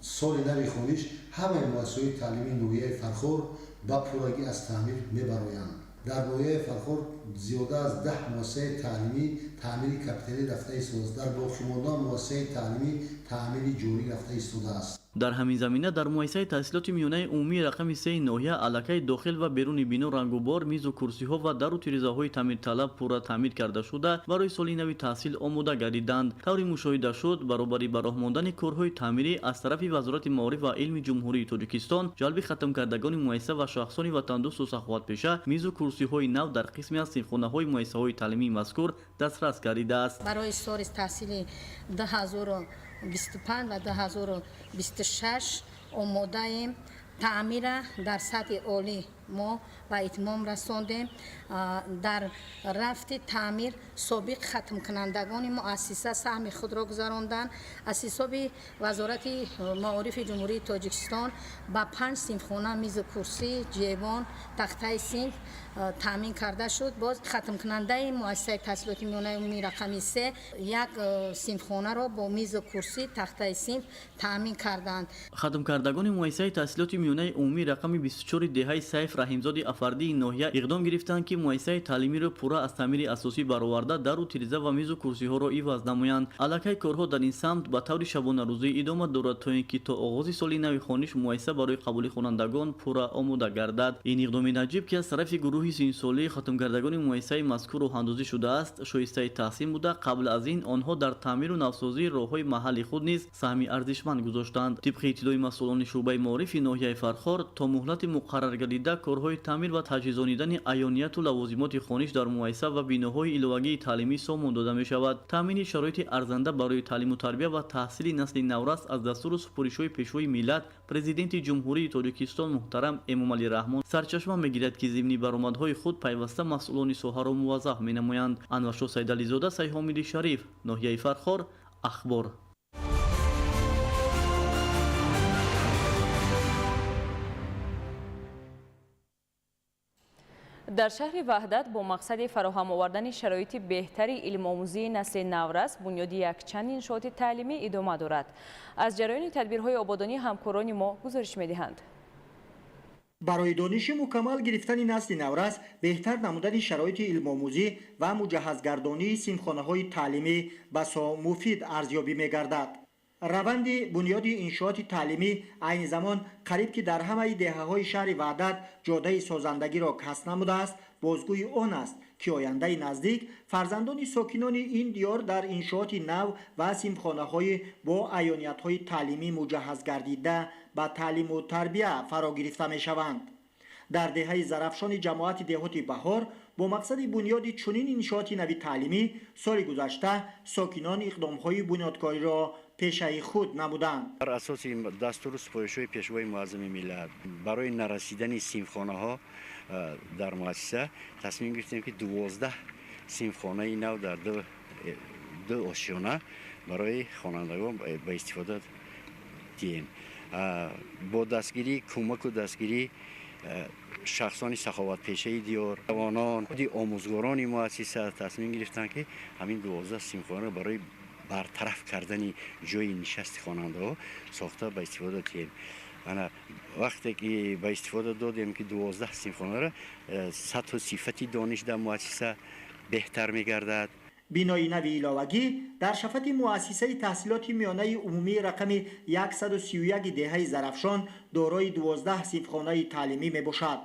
соли нави хониш ҳамаи муассисаҳои таълимии ноҳияи Фархор ба пуррагӣ аз таъмир мебароянд. дар ноҳияи Фархор зиёда аз 10 муассисаи таълимӣ таъмири капиталӣ рафта истодааст. дар боқимонда муассисаи таълимӣ таъмири ҷорӣ рафта истодааст. дар ҳамин замина дар муассисаи таҳсилоти миёнаи умумии рақами 3 ноҳия аллакай дохил ва беруни бино рангубор мизу курсиҳо ва дару тирезаҳои таъмирталаб пурра таъмир карда шуда барои соли нави таҳсил омода гардиданд. тавре мушоҳида шуд баробари ба роҳ мондани корҳои таъмирӣ аз тарафи вазорати маориф ва илми ҷумҳурии Тоҷикистон ҷалби хатмкардагони муассиса ва шахсони ватандӯсту саховатпеша мизу курсиҳои нав дар қисме аз синфхонаҳои муассисаҳои таълимии мазкур дастрас гардидааст. барои соли таҳсили 2025 ва 2026 омодаем. таъмира дар сатҳи олӣ мо ба итмом расондем. дар рафти таъмир собиқ хатмкунандагони муассиса саҳми худро гузаронданд. аз ҳисоби вазорати маорифи ҷумҳурии Тоҷикистон ба 5 синфхона мизу курсӣ, ҷевон, тахтаи синф таъмин карда шуд. боз хатмкунандаи муассисаи таҳсилоти миёнаи умумии рақами 3 як синфхонаро бо мизу курсӣ, тахтаи синф таъмин карданд. хатмкардагони муассисаи таҳсилоти миёнаи умумии рақами 24 деҳаи Сайф Раҳимзоди Афардии ноҳия иқдом гирифтанд ки муассисаи таълимиро пурра аз таъмири асосӣ бароварда дару тиреза ва мизу курсиҳоро иваз намоянд. аллакай корҳо дар ин самт ба таври шабонарӯзӣ идома дорад то ин ки то оғози соли нави хониш муассиса барои қабули хонандагон пурра омода гардад. ин иқдоми наҷиб ки аз тарафи гурӯҳи синсолии хатмкардагони муассисаи мазкур роҳандозӣ шудааст шоистаи таҳсин буда қабл аз ин онҳо дар таъмиру навсозии роҳҳои маҳалли худ низ саҳми арзишманд гузоштанд. тибқи иттилои масъулони шуъбаи маорифи ноҳияи Фархор то муҳлати муқаррар гардида корҳои таъмир ва таҷҳизонидани айёнияту лавозимоти хониш дар муассиса ва биноҳои иловагии таълимӣ сомон дода мешавад. таъмини шароити арзанда барои таълиму тарбия ва таҳсили насли наврас аз дастуру супоришҳои пешвои миллат президенти ҷумҳурии Тоҷикистон муҳтарам Эмомалӣ Раҳмон сарчашма мегирад ки зимни баромадҳои худ пайваста масъулони соҳаро муваззаф менамоянд. Анваршоҳ Сайдализода, Сайҳомиди Шариф, ноҳияи Фархор, ахбор. дар шаҳри ваҳдат бо мақсади фароҳам овардани шароити беҳтари илмомӯзии насли наврас бунёди якчанд иншооти таълимӣ идома дорад. аз ҷараёни тадбирҳои ободонӣ ҳамкорони мо гузориш медиҳанд. برای دانش مکمل گرفتن نسل نورس بهتر نمودن شرایط علم‌آموزی و مجهزگردانی سیمخانه‌های تعلیمی بسا مفید ارزیابی می‌گردد. روند بنیاد انشاءات تعلیمی عین زمان قریب که در همه دهه‌های شهر وحدت جاده سازندگی را کسب نموده است، بازگوی آن است که آینده نزدیک فرزندان ساکنان این دیار در انشاءات نو و سیمخانه‌های با عیانیت‌های تعلیمی مجهز گردیده به تعلیم و تربیت فرا گرفته می‌شوند. در دهه زرافشان جماعت دهات بهار با مقصد بنیاد چنین انشاءات نوی تعلیمی سال گذشته ساکنان اقدام‌های بنیادکاری را پیشه خود نمودند. بر اساس دستور سپایش‌های پیشوای معظم ملت برای نرسیدن سیمخانه‌ها در مؤسسه تصمیم گرفتیم که 12 سیمخانه نو در دو آشیانه برای خوانندگان به استفاده دهیم. با دستگیری کمک و دستگیری شخصان سخاوت پیشه دیار جوانان آموزگاران مؤسسه تصمیم گرفتند که همین 12 سیمخانه برای برطرف کردن جای نشست خواننده ها ساخته به استفاده دهیم. وقتی که به استفاده دادیم که 12 سیمخانه را سطح و صفت دانش در مؤسسه بهتر می‌گردد. بینای نوی ایلاوگی در شفت مؤسسه تحصیلات میانه عمومی رقم 131 دهه زرافشان دارای 12 سیمخانه تعلیمی میباشد.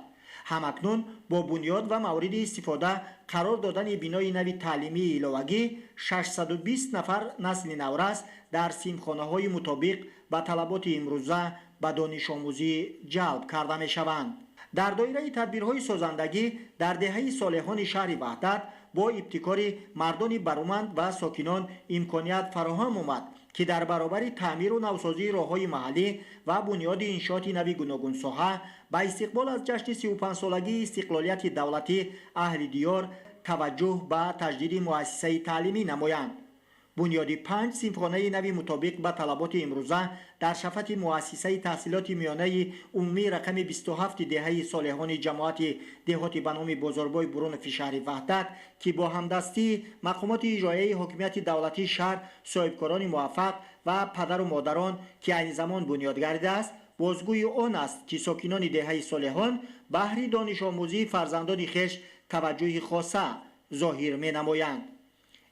همکنون با بنیاد و مورد استفاده قرار دادن بینای نوی تعلیمی ایلاوگی 620 نفر نسل نورس در سیمخانه‌های مطابق به طلبات امروزه به دانش آموزی جلب کرده می شوند. در دایره تدبیرهای سازندگی در دهه صالحان شهر وحدت با ابتکار مردان برومند و ساکنان امکانیت فراهم آمد که در برابر تعمیر و نوسازی راه‌های محلی و بنیاد انشاءات نوی گوناگون ساحه با استقبال از جشن 35 سالگی استقلالیت دولتی اهل دیار توجه به تجدید مؤسسه تعلیمی نمایند. بنیاد 5 سیمخانه نوی مطابق به طلبات امروزه در شفت مؤسسه تحصیلات میانه عمومی رقم 27 دهه صالحان جماعت دهات به نام بازاربای برون شهر وحدت که با همدستی مقامات اجرایی حکومت دولتی شهر، صاحبکاران موفق و پدر و مادران که این زمان بنیاد گردیده است، بازگوی آن است که ساکنان دهه صالحان بهر دانش آموزی فرزندان خویش توجه خاصه ظاهر می نمایند.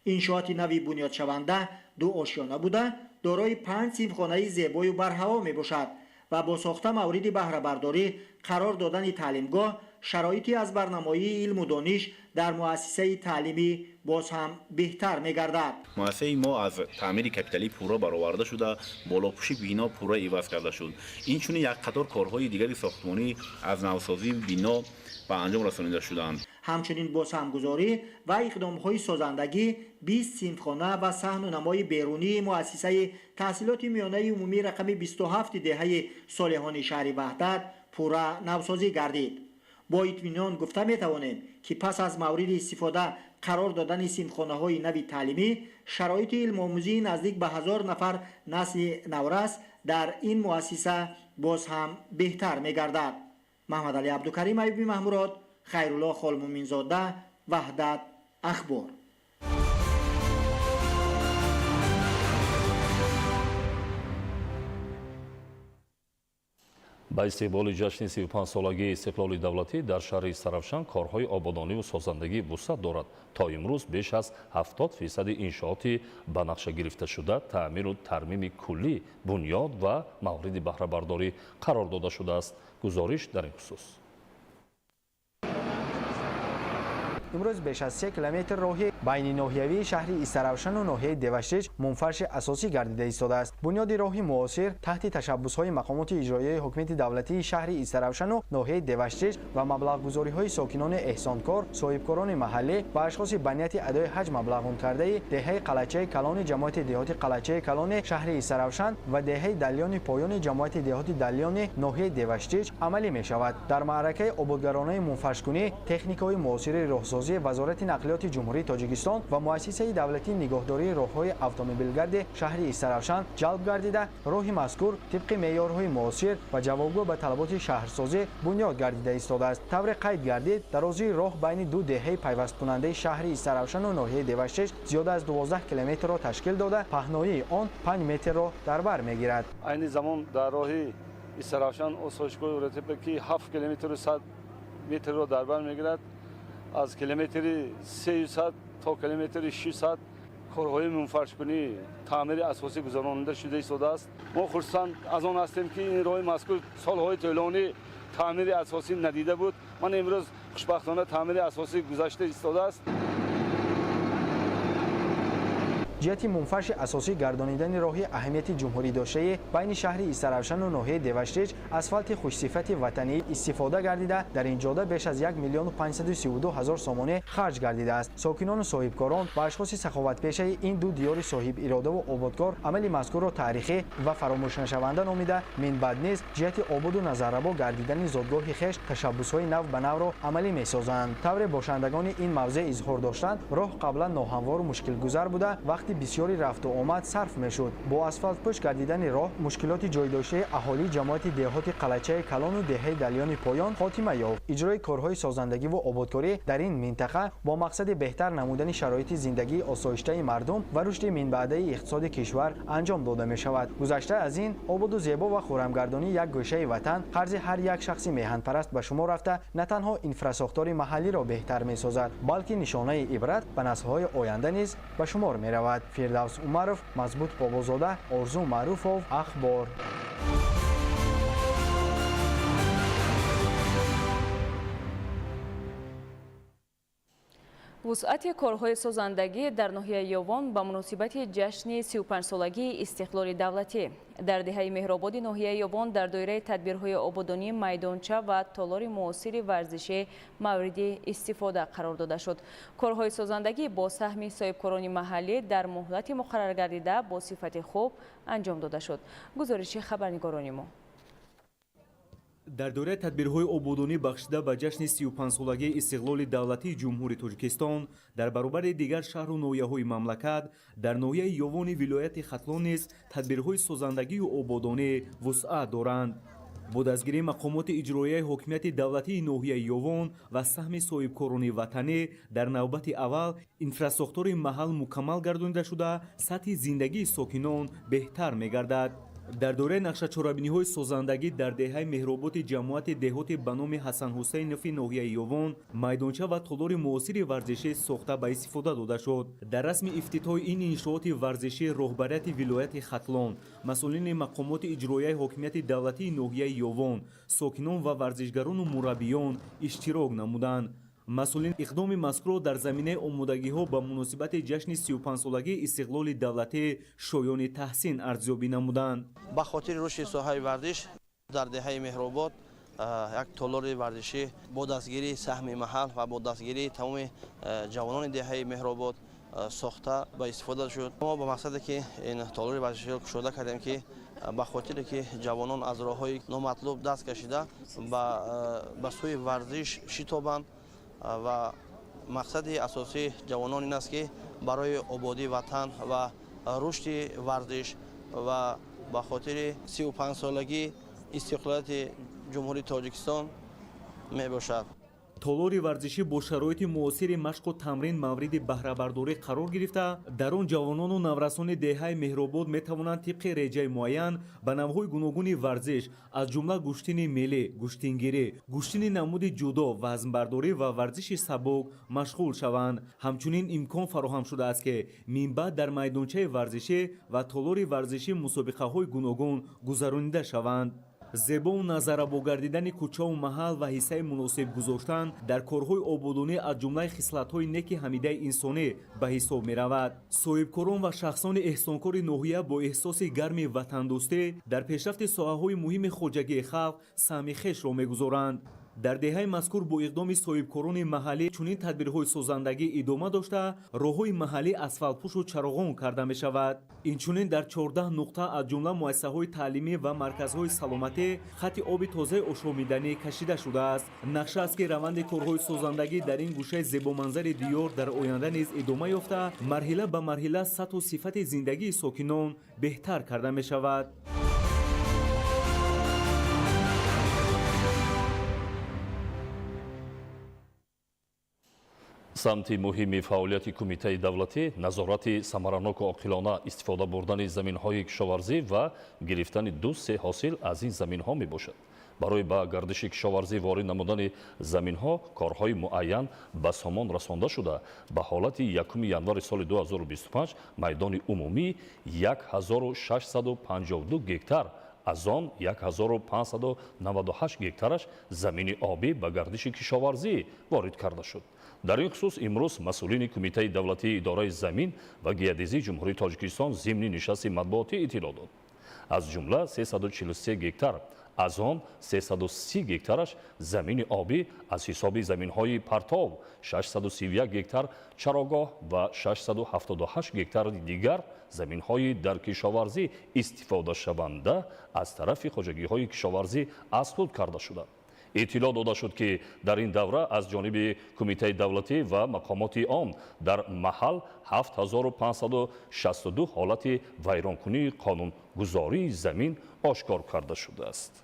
انشاءات نوی بنیاد شونده 2 آشیانه بوده دارای 5 سیمخانه زیبای و برهوا می باشد و با ساخته مورد بهره برداری قرار دادن تعلیمگاه شرایطی از برنامه‌ای علم و دانش در مؤسسه تعلیمی باز هم بهتر می گردد. مؤسسه ما از تعمیر کپیتالی پورا برآورده شده، بالاپوشی بینا پورا عوض کرده شد. این چون یک قطار کارهای دیگری ساختمانی از نوسازی بینا به انجام رسانیده شدند. همچنین با سهمگذاری و اقدام‌های سازندگی 20 سیمخانه و صحن و نمای بیرونی مؤسسه تحصیلات میانه عمومی رقم 27 دهه صالحان شهر وحدت پورا نوسازی گردید. با اطمینان گفته می‌توانیم که پس از مورد استفاده قرار دادن سیمخانه‌های نوی تعلیمی شرایط علم آموزی نزدیک به 1000 نفر نسل نورس در این مؤسسه باز هم بهتر می‌گردد. محمد علی عبدالکریم ایوبی محموراد، خیرالله خالمومینزاده، وحدت اخبار. با استقبال جشن 35 سالگی استقلال دولتی در شهر سرافشان کارهای آبادانی و سازندگی وسعت دارد. تا امروز بیش از 70% انشاءات به نقشه گرفته شده تعمیر و ترمیم کلی بنیاد و مورد بهره برداری قرار داده شده است. گزارش در این خصوص. امروز بیش از 3 کیلومتر راهی بین ناحیوی شهر استرافشان و ناحیه دوشتیج منفرش اساسی گردیده ایستاده است. بنیاد راهی معاصر تحت تشبس‌های مقامات اجرایی حکومت دولتی شهر استرافشان و ناحیه دوشتیج و مبلغ‌گذاری‌های ساکنان احسانکار، صاحبکاران محلی و اشخاص بنیت ادای حج مبلغ کرده دهه قلچه کلان جماعت دهات قلچه کلان شهر استرافشان و دهه دلیان پایان جماعت دهات دلیان ناحیه دوشتیج عملی می‌شود. در معرکه آبادگرانه منفرش‌کنی تکنیک‌های معاصر راهسازی وزارت نقلیات جمهوری تاجیکستان و مؤسسه دولتی نگهداری راه‌های اتومبیلگرد شهر استرافشان جلب گردیده راه مذکور طبق معیارهای معاصر و جوابگو به طلبات شهرسازی بنیاد گردیده ایستاده است. طور قید گردید درازی راه بین 2 دهه پیوست کننده شهر استرافشان و ناحیه دوشتیج زیاده از 12 کیلومتر را تشکیل داده، پهنایی آن 5 متر را در بر میگیرد. این زمان در راه استرافشان اسوشگاه رتبه که 7 کیلومتر و 100 متر رو در بر میگیرد. از کیلومتر 300 تا کیلومتر 600 کارهای منفرش‌کنی تعمیر اساسی گذراننده شده است. ما خرسند از آن هستیم که این راه مذکور سالهای طولانی تعمیر اساسی ندیده بود. من امروز خوشبختانه تعمیر اساسی گذشته ایستاده است. جهت منفرش اساسی گردانیدن راهی اهمیت جمهوری داشته بین شهر ایسروشن و ناحیه دوشتیج اسفالت خوشصفت وطنی استفاده گردیده در این جاده بیش از 1,532,000 سامانه خرج گردیده است. ساکنان و صاحبکاران با اشخاص سخاوتپیشه این دو دیار صاحب اراده و آبادکار عمل مذکور را تاریخی و فراموش نشونده نامیده من بعد نیز جهت آباد و نظربا گردیدن زادگاه خویش تشبس‌های نو به نو را عملی می‌سازند. طور باشندگان این موضع اظهار داشتند راه قبلا ناهموار و مشکل گذر بوده وقتی بسیاری رفت و آمد صرف میشد. با اسفالت پوش گردیدن راه مشکلات جای داشته اهالی جماعت دهات قلعچه کلان و دهه دلیان پایان خاتمه یافت. اجرای کارهای سازندگی و آبادکاری در این منطقه با مقصد بهتر نمودن شرایط زندگی آسایشته مردم و رشد منبعده اقتصاد کشور انجام داده می شود. گذشته از این آباد و زیبا و خرمگردانی یک گوشه وطن قرض هر یک شخص میهن پرست به شما رفته نه تنها انفراساختار محلی را بهتر می سازد بلکه نشانه عبرت به نسل‌های آینده نیز به شمار می رود. فردوس عمرов, Mazbut Bobozada, Orzu Ma'rufov, Akhbor. وسعت کارهای سازندگی در ناحیه یوان با مناسبت جشن 35 سالگی استقلال دولتی در دهه مهرآباد ناحیه یوان در دایره تدبیرهای آبادانی میدانچه و تالار معاصر ورزشی مورد استفاده قرار داده شد. کارهای سازندگی با سهم صاحبکاران محلی در مهلت مقرر گردیده با صفت خوب انجام داده شد. گزارش خبرنگاران ما. در دوره تدبیرهای آبادانی بخشیده به جشن 35 سالگی استقلال دولتی جمهوری تاجیکستان در برابر دیگر شهر و ناحیه‌های مملکت در ناحیه یوان ولایت ختلان نیز تدبیرهای سازندگی و آبادانی وسعت دارند. با دستگیری مقامات اجرایی حکومت دولتی ناحیه یوان و سهم صاحبکاران وطنی در نوبت اول انفراساختور محل مکمل گردانیده شده سطح زندگی ساکنان بهتر می‌گردد. در دوره نقشه چارابینی‌های سازندگی در دهه مهرآباد جماعت دهات به نام حسن حسین نفی ناحیه یوان میدانچه و تالار معاصر ورزشی ساخته به استفاده داده شد. در رسم افتتاح این انشاءات ورزشی رهبریت ولایت ختلان مسئولین مقامات اجرایی حکومت دولتی ناحیه یوان ساکنان و ورزشگران و مربیان اشتراک نمودند. مسئولین اقدام مذکور در زمینه آمادگی‌ها به مناسبت جشن 35 سالگی استقلال دولتی شایان تحسین ارزیابی نمودند. به خاطر رشد ساحه ورزش در دهه مهرآباد یک تالار ورزشی با دستگیری سهم محل و با دستگیری تمام جوانان دهه مهرآباد ساخته به استفاده شد. ما با مقصدی که این تالار ورزشی را گشوده کردیم که به خاطر که جوانان از راه‌های نامطلوب دست کشیده به سوی ورزش شتابند و مقصد اساسی جوانان این است که برای آبادی وطن و رشد ورزش و به خاطر 35 سالگی استقلالیت جمهوری تاجیکستان می باشد. تالار ورزشی با شرایط معاصر مشق و تمرین مورد بهره برداری قرار گرفته در آن جوانان و نورسان دهه مهرآباد می توانند طبق رجای معین به نوعهای گوناگون ورزش از جمله گشتن میله، گشتنگیری، گشتن نمود جدا، وزنبرداری و ورزش سبک مشغول شوند. همچنین امکان فراهم شده است که من بعد در میدانچه ورزشی و تالار ورزشی مسابقه های گوناگون گذرانیده شوند. زیبا و نظربо گردیدن کوچه و محل و حصه مناسب گذاشتن در کارهای آبادانی از جمله خصلت‌های نیک حمیده انسانی به حساب می‌رود. صاحبکاران و شخصان احسانکار ناحیه با احساس گرم وطندوستی در پیشرفت ساحه‌های مهم خواجگی خلق سهم خویش را می‌گذارند. در دهه مذکور با اقدام صاحبکاران محلی چنین تدبیرهای سازندگی ادامه داشته راههای محلی اسفالتپوش و چراغان کرده می شود. اینچنین در 14 نقطه از جمله مؤسسه‌های تعلیمی و مرکزهای سلامتی خط آب تازه آشامیدنی کشیده شده است. نقشه است که روند کارهای سازندگی در این گوشه زیبامنظر دیار در آینده نیز ادامه یافته مرحله به مرحله سطح و صفت زندگی ساکنان بهتر کرده می شود. самти муҳими фаъолияти кумитаи давлатӣ назорати самараноку оқилона истифода бурдани заминҳои кишоварзӣ ва гирифтани 2/3 ҳосил аз ин заминҳо мебошад. барои ба гардиши кишоварзӣ ворид намудани заминҳо корҳои муайян ба сомон расонда шуда, ба ҳолати 1 январи соли 2025 майдони умумӣ 1652 гектар, аз он 1598 гектараш замини обӣ ба гардиши кишоварзӣ ворид карда шуд. дар ин хусус имрӯз масъулини кумитаи давлатии идораи замин ва геодезии ҷумҳурии Тоҷикистон зимни нишасти матбуотӣ иттилоъ дод. аз ҷумла 343 гектар, аз он 330 гектараш замини обӣ аз ҳисоби заминҳои партов, 631 гектар чарогоҳ ва 678 гектари дигар заминҳои дар кишоварзӣ истифодашаванда аз тарафи хоҷагиҳои кишоварзӣ азхуд карда шуданд. иттилоъ дода шуд ки дар ин давра аз ҷониби кумитаи давлатӣ ва мақомоти он дар маҳал 7562 ҳолати вайронкунии қонунгузории замин ошкор карда шудааст.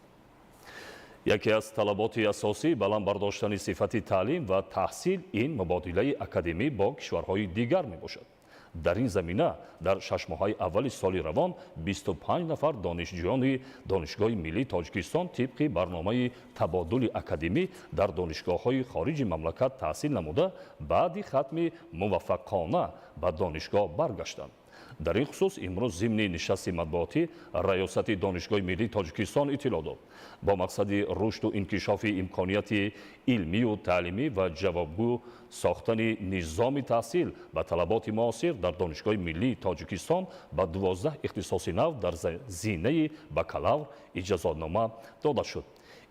яке аз талаботи асосӣ баланд бардоштани сифати таълим ва таҳсил ин мубодилаи академӣ бо кишварҳои дигар мебошад. дар ин замина дар 6 моҳаи аввали соли равон 25 нафар донишҷӯёни донишгоҳи миллии Тоҷикистон тибқи барномаи табодули академӣ дар донишгоҳҳои хориҷи мамлакат таҳсил намуда баъди хатми муваффақона ба донишгоҳ баргаштанд. дар ин хусус имрӯз зимни нишасти матбуотӣ раёсати донишгоҳи миллии Тоҷикистон иттилоъ дод. бо мақсади рушду инкишофи имконияти илмию таълимӣ ва ҷавобгӯ сохтани низоми таҳсил ба талаботи муосир дар донишгоҳи миллии Тоҷикистон ба 12 ихтисоси нав дар зинаи бакалавр иҷозатнома дода шуд.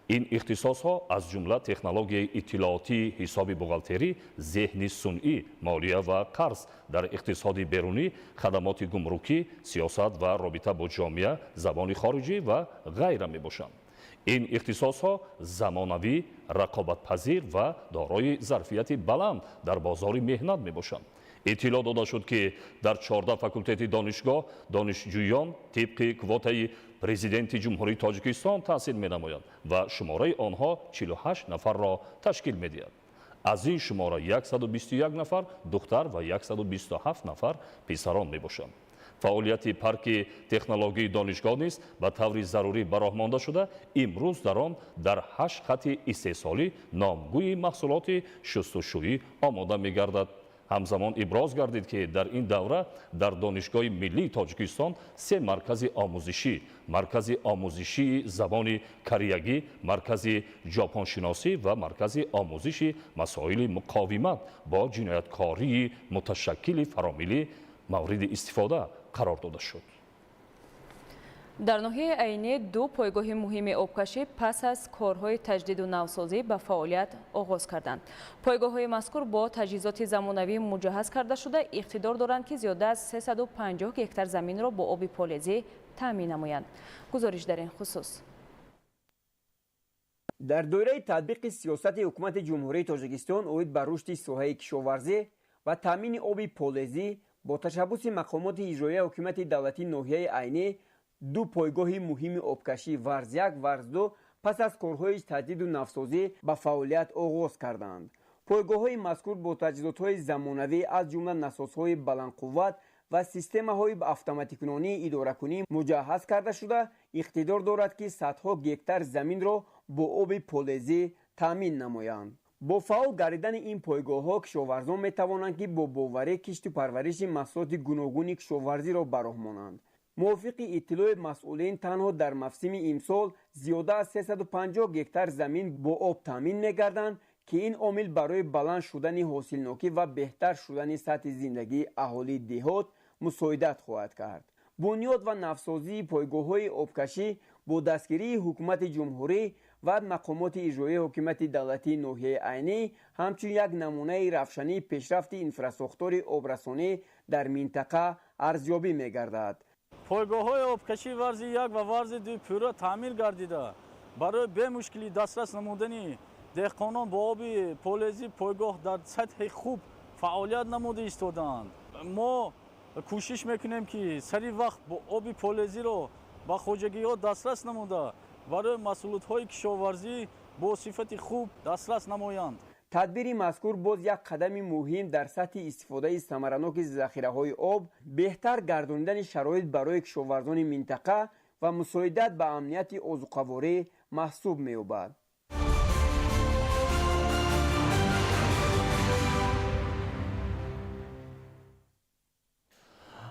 ин ихтисосҳо аз ҷумла технологияи иттилоотӣ, ҳисоби бухгалтерӣ, зеҳни сунъӣ, молия ва қарз дар иқтисоди берунӣ, хадамоти гумрукӣ, сиёсат ва робита бо ҷомеа, забони хориҷӣ ва ғайра мебошанд. ин ихтисосҳо замонавӣ, рақобатпазир ва дорои зарфияти баланд дар бозори меҳнат мебошанд. иттилоъ дода шуд ки дар 14 факултети донишгоҳ донишҷӯён тибқи квотаи президенти ҷумҳурии Тоҷикистон таҳсил менамоянд ва шумораи онҳо 48 нафарро ташкил медиҳад. аз ин шумора 121 нафар духтар ва 127 нафар писарон мебошанд. фаъолияти парки технологии донишгоҳ низ ба таври зарурӣ ба роҳ монда шуда, имрӯз дар он дар 8 хати истеҳсолӣ номгӯи маҳсулоти шустушӯӣ омода мегардад. ҳамзамон иброз гардид ки дар ин давра дар донишгоҳи миллии Тоҷикистон 3 маркази омӯзишии забони кореягӣ, маркази ҷопоншиносӣ ва маркази омӯзиши масоили муқовимат бо ҷинояткории муташаккили фаромилӣ мавриди истифода қарор дода шуд. дар ноҳияи айне 2 пойгоҳи муҳими обкашӣ пас аз корҳои таҷдиду навсозӣ ба фаъолият оғоз карданд. пойгоҳҳои мазкур бо таҷҳизоти замонавӣ муҷаҳҳаз карда шуда иқтидор доранд ки зиёда аз 350 гектар заминро бо оби полезӣ таъмин намоянд. гузориш дар ин хусус. дар доираи татбиқи сиёсати ҳукумати ҷумҳурии Тоҷикистон оид ба рушди соҳаи кишоварзӣ ва таъмини оби полезӣ бо ташаббуси мақомоти иҷроияи ҳукумати давлатии ноҳияи айне 2 пойгоҳи муҳими обкашӣ Варз-1, Варз-2 пас аз корҳои таҷдиду навсозӣ ба фаъолият оғоз карданд. пойгоҳҳои мазкур бо таҷҳизотҳои замонавӣ аз ҷумла насосҳои баландқувват ва системаҳои автоматикунонии идоракунӣ муҷаҳҳаз карда шуда иқтидор дорад ки садҳо гектар заминро бо оби полезӣ таъмин намоянд. бо фаъол гардидани ин пойгоҳҳо кишоварзон метавонанд ки бо боварӣ кишту парвариши маҳсулоти гуногуни кишоварзиро ба роҳ монанд. мувофиқи иттилои масъулин, танҳо дар мавсими имсол зиёда аз 350 гектар замин бо об таъмин мегарданд ки ин омил барои баланд шудани ҳосилнокӣ ва беҳтар шудани сатҳи зиндагии аҳолии деҳот мусоидат хоҳад кард. бунёд ва навсозии пойгоҳҳои обкашӣ бо дастгирии ҳукумати ҷумҳурӣ ва мақомоти иҷроии ҳукумати давлатии ноҳияи айнӣ ҳамчун як намунаи равшании пешрафти инфраструктури обрасонӣ дар минтақа арзёбӣ мегардад. пойгоҳҳои обкашии Варзи 1 ва Варзи 2 пурра таъмир гардида барои бемушкилӣ дастрас намудани деҳқонон бо оби полезӣ пойгоҳ дар сатҳи хуб фаъолият намуда истодаанд. мо кӯшиш мекунем ки сари вақт бо оби полезиро ба хоҷагиҳо дастрас намуда барои масъулиятҳои кишоварзӣ бо сифати хуб дастрас намоянд. тадбири мазкур боз як қадами муҳим дар сатҳи истифодаи самараноки захираҳои об, беҳтар гардонидани шароит барои кишоварзони минтақа ва мусоидат ба амнияти озуқаворӣ маҳсуб меёбад.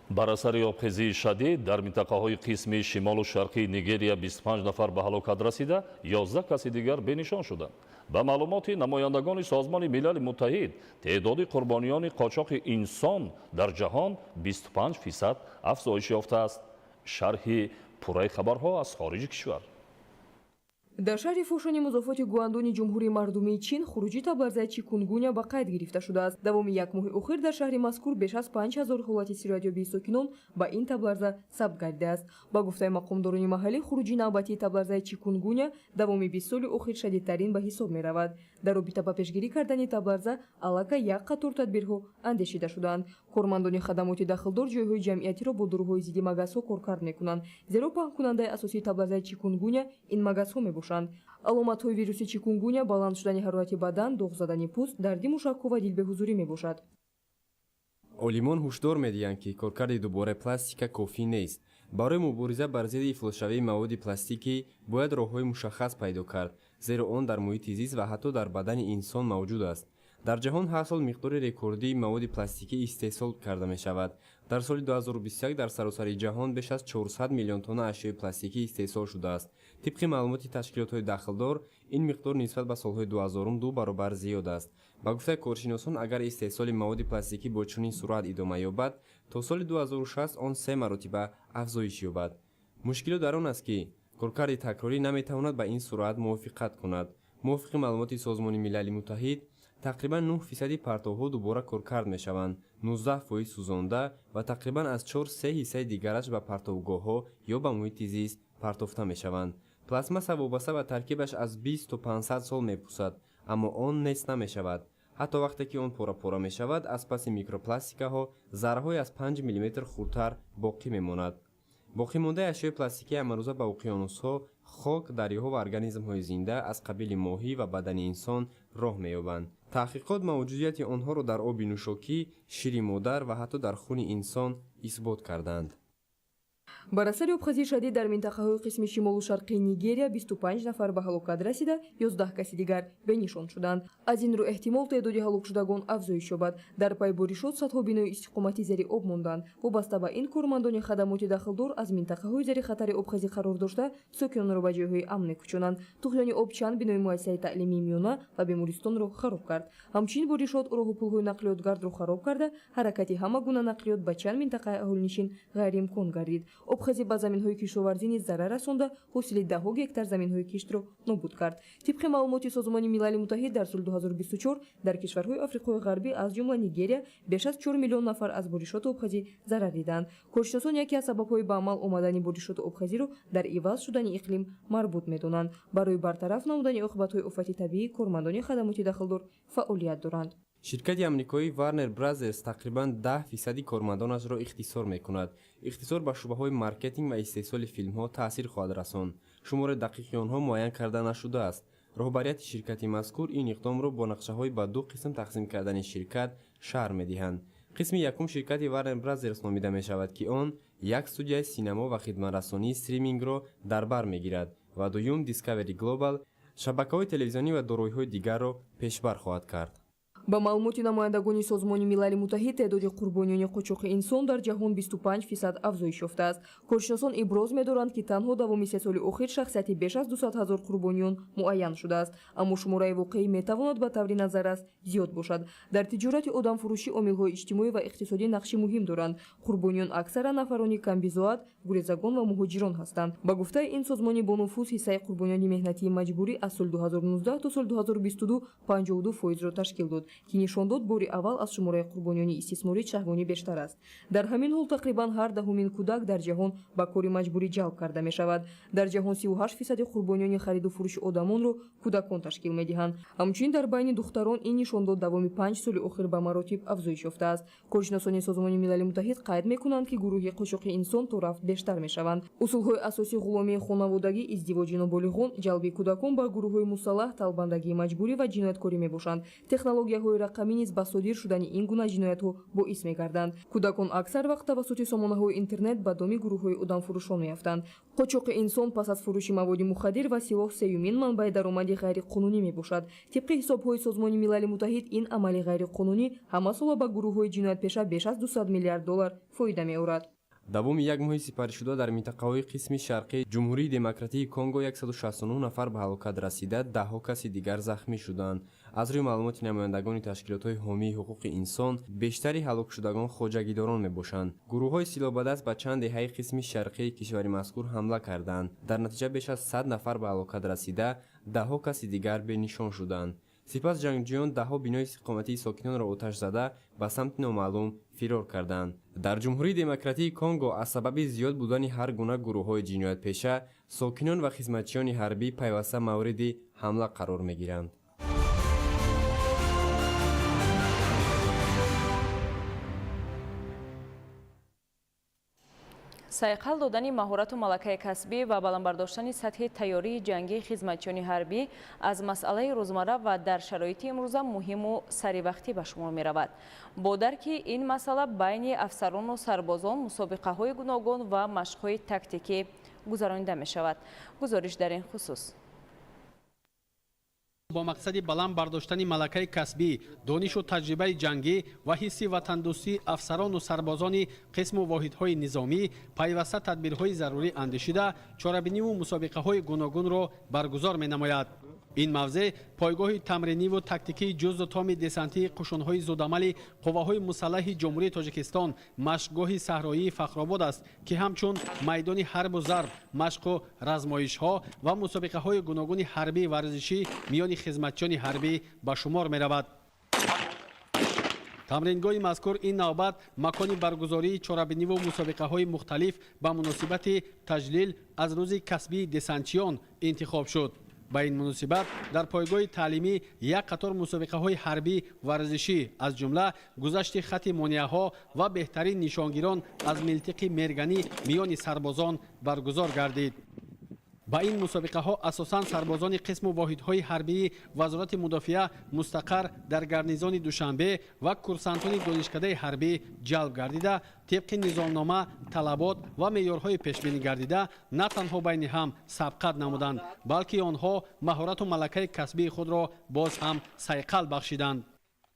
бар асари обхезии шадид дар минтақаҳои қисми шимолу шарқии Нигерия 25 нафар ба ҳалокат расида, 11 каси дигар бенишон шуданд. ба маълумоти намояндагони Созмони Милали Муттаҳид, теъдоди қурбониёни қочоқи инсон дар ҷаҳон 25% афзоиш ёфтааст. шарҳи пурраи хабарҳо аз хориҷи кишвар. дар шаҳри фошани музофоти гуандони ҷумҳурии мардумии чин хуруҷи табларзаи чикунгуня ба қайд гирифта шудааст. давоми як моҳи охир дар шаҳри мазкур беш аз 5000 ҳолати сироятёбии сокинон ба ин табларза сабт гардидааст. ба гуфтаи мақомдорони маҳаллӣ, хуруҷи навбатии табларзаи чикунгуня давоми 20 соли охир шадидтарин ба ҳисоб меравад. дар робита ба пешгирӣ кардани табларза аллакай як қатор тадбирҳо андешида шудаанд. кормандони хадамоти дахлдор ҷойҳои ҷамъиятиро бо дурӯҳои зидди магазҳо коркард мекунанд, зеро паҳнкунандаи асосии табларзаи чикунгуня ин магазҳо мебошанд. аломатҳои вируси чикунгуня баланд шудани ҳарорати бадан, доғ задани пӯст, дарди мушакҳо ва дилбеҳузурӣ мебошад. олимон ҳушдор медиҳанд ки коркарди дубораи пластика кофӣ нест. барои мубориза бар зидди ифлосшавии маводи пластикӣ бояд роҳҳои мушаххас пайдо кард, зеро он дар муҳити зист ва ҳатто дар бадани инсон мавҷуд аст. дар ҷаҳон ҳар сол миқдори рекордии маводи пластикӣ истеҳсол карда мешавад. дар соли 2021 дар саросари ҷаҳон беш аз 400 миллион тонна ашёи пластикӣ истеҳсол шудааст. тибқи маълумоти ташкилотҳои дахлдор, ин миқдор нисбат ба солҳои 2000 ду баробар зиёд аст. ба гуфтаи коршиносон, агар истеҳсоли маводи пластикӣ бо чунин суръат идома ёбад, то соли 2060 он 3 маротиба афзоиш ёбад. мушкилот дар он аст, ки коркарди такрорӣ наметавонад ба ин суръат мувофиқат кунад. мувофиқи маълумоти Созмони Милали Муттаҳид, тақрибан 9% партовҳо дубора коркард мешаванд, 19% сӯзонда ва тақрибан аз 4-3% дигараш ба партовгоҳҳо ё ба муҳити зист партофта мешаванд. пластмасса вобаста ба таркибаш аз 20 то 500 сол мепусад, аммо он нест намешавад. ҳатто вақте ки он пора мешавад, аз паси микропластикаҳо зарраҳои аз 5 мм хурдтар боқӣ мемонад. боқимондаи ашёи пластикии амрӯза ба уқёнусҳо, хок, дарёҳо ва организмҳои зинда аз қабили моҳӣ ва бадани инсон роҳ меёбанд. таҳқиқот мавҷудияти онҳоро дар оби нӯшокӣ, шири модар ва ҳатто дар хуни инсон исбот карданд. бар асари обхезии шадид дар минтақаҳои қисми шимолу шарқии Нигерия 25 нафар ба ҳалокат расида, 11 каси дигар бенишон шуданд. аз ин рӯ эҳтимол теъдоди ҳалокшудагон афзоиш ёбад. дар пай боришот садҳо бинои истиқоматӣ зери об монданд. вобаста ба ин кормандони хадамоти дахлдор аз минтақаҳои зери хатари обхезӣ қарор дошта, сокинонро ба ҷойҳои амн мекӯчонанд. туғёни об чанд бинои муассисаи таълимии миёна ва бемористонро хароб кард. ҳамчунин боришот роҳу пулҳои нақлиётгардро хароб карда, ҳаракати ҳама гуна нақлиёт ба чанд минтақаи аҳолинишин ғайриимкон гардид. обхезӣ ба заминҳои кишоварзӣ низ зарар расонда, ҳосили даҳҳо гектар заминҳои киштро нобуд кард. тибқи маълумоти Созмони Милали Муттаҳид, дар соли 2024 дар кишварҳои Африқои ғарбӣ аз ҷумла Нигерия беш аз 4 миллион нафар аз боришоти обхезӣ зарар диданд. коршиносон яке аз сабабҳои ба амал омадани боришоти обхезиро дар иваз шудани иқлим марбут медонанд. барои бартараф намудани оқибатҳои офати табиӣ, кормандони хадамоти дахлдор фаъолият доранд. ширкати амрикои Warner Brothers тақрибан 10% кормандонашро ихтисор мекунад. ихтисор ба шуъбаҳои маркетинг ва истеҳсоли филмҳо таъсир хоҳад расонд. шумори дақиқи онҳо муайян карда нашудааст. роҳбарияти ширкати мазкур ин иқдомро бо нақшаҳои ба ду қисм тақсим кардани ширкат шарҳ медиҳанд. қисми якум ширкати Warner Brothers номида мешавад, ки он як студияи синемо ва хидматрасонии стримингро дар бар мегирад ва дуюм Discovery Global шабакаҳои телевизионӣ ва дороиҳои дигарро пешбар хоҳад кард. ба маълумоти намояндагони Созмони Милали Муттаҳид, теъдоди қурбониёни қочоқи инсон дар ҷаҳон 25% афзоиш ёфтааст. коршиносон иброз медоранд, ки танҳо давоми 3 соли охир шахсияти беш аз 200 000 қурбониён муайян шудааст, аммо шумораи воқеӣ метавонад ба таври назаррас зиёд бошад. дар тиҷорати одамфурӯшӣ омилҳои иҷтимоӣ ва иқтисодӣ нақши муҳим доранд. қурбониён аксаран нафарони камбизоат, гурезагон ва муҳоҷирон ҳастанд. ба гуфтаи ин созмони бонуфуз, ҳиссаи қурбониёни меҳнатии маҷбурӣ аз соли 2019 то соли 2022 52%-ро ташкил дод. ки нишон дод бори аввал аз шумораи қурбониёни истисмории шаҳвонӣ бештар аст. Дар ҳамин ҳол тақрибан ҳар даҳумин кӯдак дар ҷаҳон ба кори маҷбурӣ ҷалб карда мешавад. Дар ҷаҳон 38% қурбониёни хариду фурӯши одамонро кӯдакон ташкил медиҳанд. ҳамчунин дар байни духтарон ин нишондод давоми 5 соли охир ба маротиб афзоиш ёфтааст. Коршиносони Созмони милали муттаҳид қайд мекунанд ки гурӯҳи қошоқи инсон то рафт бештар мешаванд. усулҳои асосии ғуломии хонаводагӣ, издивоҷи ноболиғон, ҷалби кӯдакон ба гурӯҳҳои мусаллаҳ, талбандагии маҷбурӣ ва ҷинояткорӣ мебошанд. Технологияҳои рақамӣ низ ба содир шудани ин гуна ҷиноятҳо боис мегарданд. кӯдакон аксар вақт тавассути сомонаҳои интернет ба доми гурӯҳҳои одамфурӯшон меафтанд. қочоқи инсон пас аз фурӯши маводи мухаддир ва силоҳ сеюмин манбаи даромади ғайриқонунӣ мебошад. тибқи ҳисобҳои Созмони милали муттаҳид ин амали ғайриқонунӣ ҳама сола ба гурӯҳҳои ҷиноятпеша беш аз $200 миллиард фоида меорад. давоми як моҳи сипаришуда дар минтақаҳои қисми шарқии ҷумҳурии демократии Конго 169 нафар ба ҳалокат расида, даҳҳо каси дигар захмӣ шуданд. аз рӯи маълумоти намояндагони ташкилотҳои ҳомии ҳуқуқи инсон, бештари ҳалокшудагон хоҷагидорон мебошанд. гурӯҳҳои силобадаст ба чанд деҳаи қисми шарқии кишвари мазкур ҳамла карданд. дар натиҷа беш аз 100 нафар ба ҳалокат расида, даҳҳо каси дигар бенишон шуданд. сипас ҷангҷӯён даҳҳо бинои иқоматии сокинонро оташ зада ба самти номаълум фирор карданд. дар ҷумҳурии демократии Конго аз сабаби зиёд будани ҳар гуна гурӯҳҳои ҷиноятпеша, сокинон ва хизматчиёни ҳарбӣ пайваста мавриди ҳамла қарор мегиранд. сайқал додани маҳорату малакаи касбӣ ва баландбардоштани сатҳи тайёрии ҷангии хизматчиёни ҳарбӣ аз масъалаи рӯзмарра ва дар шароити имрӯза муҳиму саривақтӣ ба шумор меравад. бо дарки ин масъала байни афсарону сарбозон мусобиқаҳои гуногун ва машқҳои тактикӣ гузаронида мешавад. гузориш дар ин хусус. با مقصد بلند برداشتن ملکه کسبی، دانش و تجربه جنگی و حسی وطندوستی افسران و سربازان قسم و واحدهای نظامی پیوسته تدبیرهای ضروری اندیشیده چاره‌بینی و مسابقه‌های گوناگون را برگزار می‌نماید. این موضع پایگاه تمرینی و تاکتیکی جزء تام دسانتی قشون‌های زودعمل قواهای مسلح جمهوری تاجیکستان مشقگاه صحرایی فخرآباد است که همچون میدان حرب و ضرب، مشق و رزمایش‌ها و مسابقه‌های گوناگون حربی ورزشی میان خدمتچیان حربی به شمار می‌رود. تمرینگاه مذکور این نوبت مکان برگزاری چاره‌بینی و مسابقه‌های مختلف به مناسبت تجلیل از روز کسبی دسانتچیان انتخاب شد. با این مناسبت در پایگاه تعلیمی یک قطار مسابقه‌های حربی ورزشی از جمله گذشت خط مانع‌ها و بهترین نشانگیران از ملتق مرگنی میان سربازان برگزار گردید. با این مسابقه ها اساساً سربازان قسم و واحدهای حربی وزارت مدافعه مستقر در گارنیزون دوشنبه و کورسانتان دانشکده حربی جلب گردیده طبق نظامنامه طلبات و معیارهای پیش بینی گردیده نه تنها بین هم سبقت نمودند بلکه آنها مهارت و ملکه کسبی خود را باز هم صیقل بخشیدند.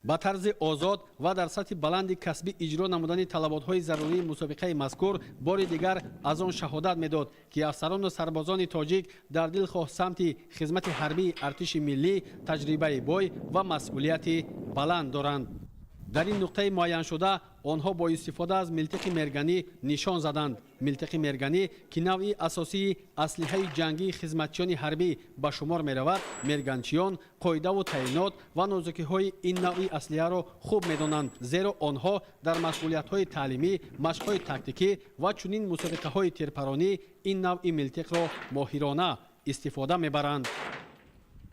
با طرز آزاد و در سطح بلند کسبی اجرا نمودن طلبات‌های ضروری مسابقه مذکور بار دیگر از آن شهادت می‌داد که افسران و سربازان تاجیک در دلخواه سمت خدمت حربی ارتش ملی تجربه بای و مسئولیت بلند دارند. در این نقطه معین شده آنها با استفاده از ملتق مرگنی نشان زدند. ملتق مرگنی که نوعی اساسی اسلحه جنگی خدمتچیان حربی به شمار می رود، مرگنچیان قاعده و تعیینات و نازکی های این نوعی اسلحه را خوب می دانند، زیرا آنها در مسئولیت های تعلیمی، مشق های تاکتیکی و چنین مسابقه های تیرپرانی این نوعی ملتق را ماهرانه استفاده می برند.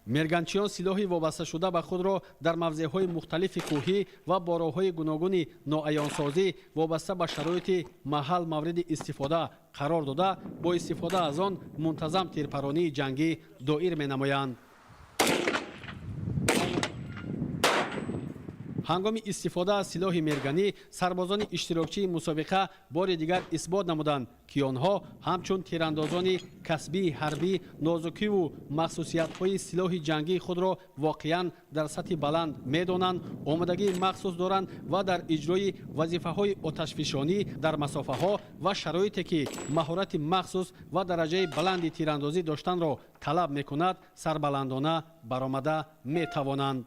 مرگنچیان سلاحی وابسته شده به خود را در موضع‌های مختلف کوهی و باراهای گوناگون ناعیانسازی وابسته به شرایط محل مورد استفاده قرار داده با استفاده از آن منتظم تیرپرانی جنگی دایر می‌نمایند. هنگام استفاده از سلاح مرگنی سربازان اشتراکچی مسابقه بار دیگر اثبات نمودند که آنها همچون تیراندازان کسبی حربی نازکی و مخصوصیت‌های سلاح جنگی خود را واقعاً در سطح بلند می‌دانند، آمادگی مخصوص دارند و در اجرای وظیفه‌های آتشفشانی در مسافه‌ها و شرایطی که مهارت مخصوص و درجه بلند تیراندازی داشتن را طلب می‌کند سربلندانه برآمده می‌توانند.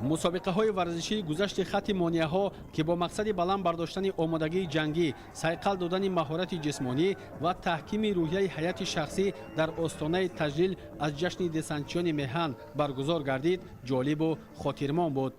мусобиқаҳои варзишии гузашти хатти монеаҳо ки бо мақсади баланд бардоштани омодагии ҷангӣ, сайқал додани маҳорати ҷисмонӣ ва таҳкими рӯҳияи ҳайати шахсӣ дар остонаи таҷлил аз ҷашни десантчиёни меҳан баргузор гардид, ҷолибу хотирмон буд.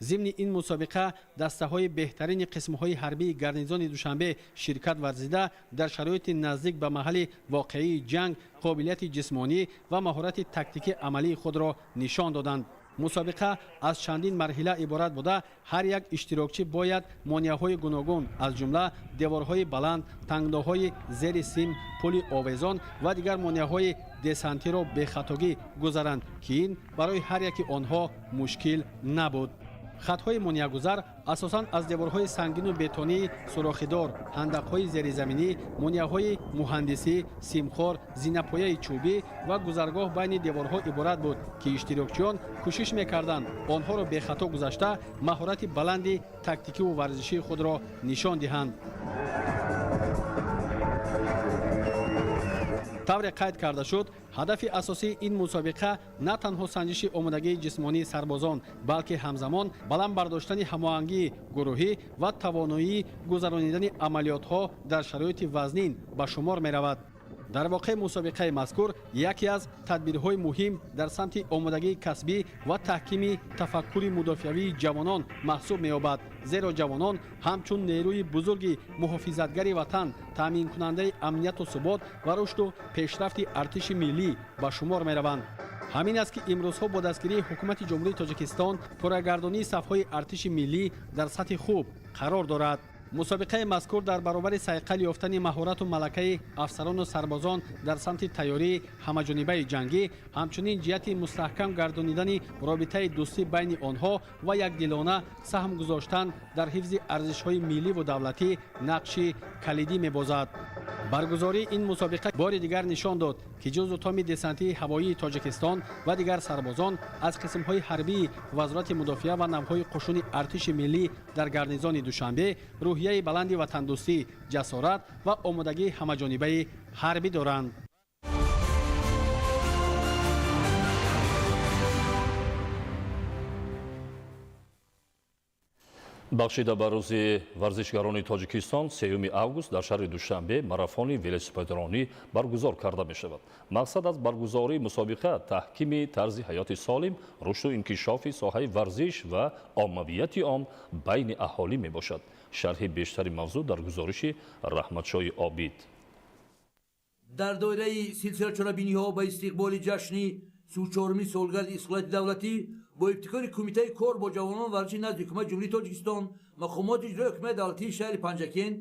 ضمن این مسابقه دسته‌های بهترین قسم‌های حربی گارنیزون دوشنبه شرکت ورزیده در شرایط نزدیک به محل واقعی جنگ قابلیت جسمانی و مهارت تاکتیکی عملی خود را نشان دادند. مسابقه از چندین مرحله عبارت بوده هر یک اشتراکچی باید مانع‌های گوناگون از جمله دیوارهای بلند، تنگناهای زیر سیم، پل آویزان و دیگر مانع‌های دسانتی را به خطاگی گذرند که این برای هر یکی آنها مشکل نبود. خطهای مانع‌گذار اساساً از دیوارهای سنگین و بتونی سوراخ‌دار، خندق‌های زیرزمینی، مانع‌های مهندسی، سیمخوار، زینه‌پایه چوبی و گذرگاه بین دیوارها عبارت بود که اشتراکچیان کوشش می‌کردند آنها را به خطا گذاشته مهارت بلند تاکتیکی و ورزشی خود را نشان دهند. طور قید کرده شد هدف اساسی این مسابقه نه تنها سنجش آمادگی جسمانی سربازان بلکه همزمان بلند برداشتن هماهنگی گروهی و توانایی گذرانیدن عملیات‌ها در شرایط وزنین به شمار می‌رود. در واقع مسابقه مذکور یکی از تدبیرهای مهم در سمت آمادگی کسبی و تحکیم تفکر مدافعی جوانان محسوب می‌یابد، زیرا جوانان همچون نیروی بزرگ محافظتگر وطن تامین کننده امنیت و ثبات و رشد و پیشرفت ارتش ملی به شمار می‌روند. همین است که امروزها با دستگیری حکومت جمهوری تاجیکستان پرگردانی صف‌های ارتش ملی در سطح خوب قرار دارد. مسابقه مذکور در برابر صیقل یافتن مهارت و ملکه افسران و سربازان در سمت تیاری همه‌جانبه جنگی، همچنین جهت مستحکم گردانیدن رابطه دوستی بین آنها و یکدلانه سهم گذاشتن در حفظ ارزش‌های ملی و دولتی نقش کلیدی می‌بازد. برگزاری این مسابقه بار دیگر نشان داد که جزو تیم دسانتی هوایی تاجیکستان و دیگر سربازان از قسم‌های حربی وزارت مدافعه و نوهای قشون ارتش ملی در گارنیزون دوشنبه روحیه بلند وطن‌دوستی، جسارت و آمادگی همه‌جانبه حربی دارند. бахшида ба рӯзи варзишгарони тоҷикистон 3 август дар шаҳри душанбе марафони велосипедронӣ баргузор карда мешавад. мақсад аз баргузории мусобиқа таҳкими тарзи ҳаёти солим, рушду инкишофи соҳаи варзиш ва оммавияти он байни аҳолӣ мебошад. шарҳи бештари мавзӯъ дар гузориши раҳматшоҳи обид. дар доираи силсилачорабиниҳо ба истиқболи ҷашни 34-уми солгарди исқолати давлатӣ бо ибтикори кумитаи кор бо ҷавонон варзиши назди ҳукумати ҷумҳурии тоҷикистон, мақомоти иҷрои ҳукумати давлатии шаҳри Панҷакен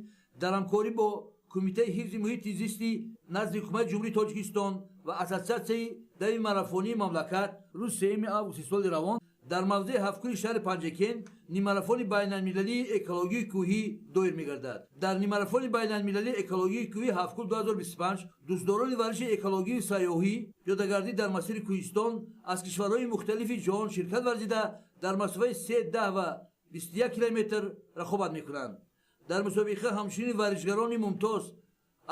дар ҳамкорӣ бо кумитаи ҳифзи муҳити зисти назди ҳукумати ҷумҳурии тоҷикистон ва ассотсиатсияи дави марафонии мамлакат рӯзи 3 августи соли равон дар мавзеи ҳафткуни шаҳри Панҷакен нимарафони байналмилалии экологии кӯҳӣ доир мегардад. дар нимарафони байналмилалии экологии кӯҳӣ ҳафткул 2025 дӯстдорони варзиши экологии сайёҳӣ пиёдагардӣ дар масири кӯҳистон аз кишварҳои мухталифи ҷаҳон ширкат варзида дар масофаи 3, 10 ва 21 километр рақобат мекунанд. дар мусобиқа ҳамчунин варзишгарони мумтоз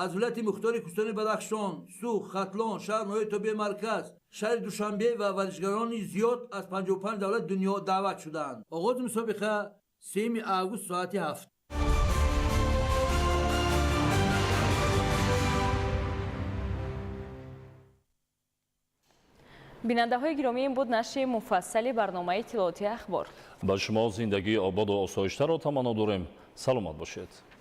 از ولایت مختاری کوهستانی بدخشان، سوخ، ختلان، شهر نوی توبه مرکز، شهر دوشنبه و ورزشکارانی زیاد از 55 دولت دنیا دعوت شدند. آغاز مسابقه 3 آگوست ساعت 7. بیننده های گرامی، این بود نشر مفصل برنامه اطلاعاتی اخبار. با شما زندگی آباد و آسایشتر را تمنا داریم. سلامت باشید.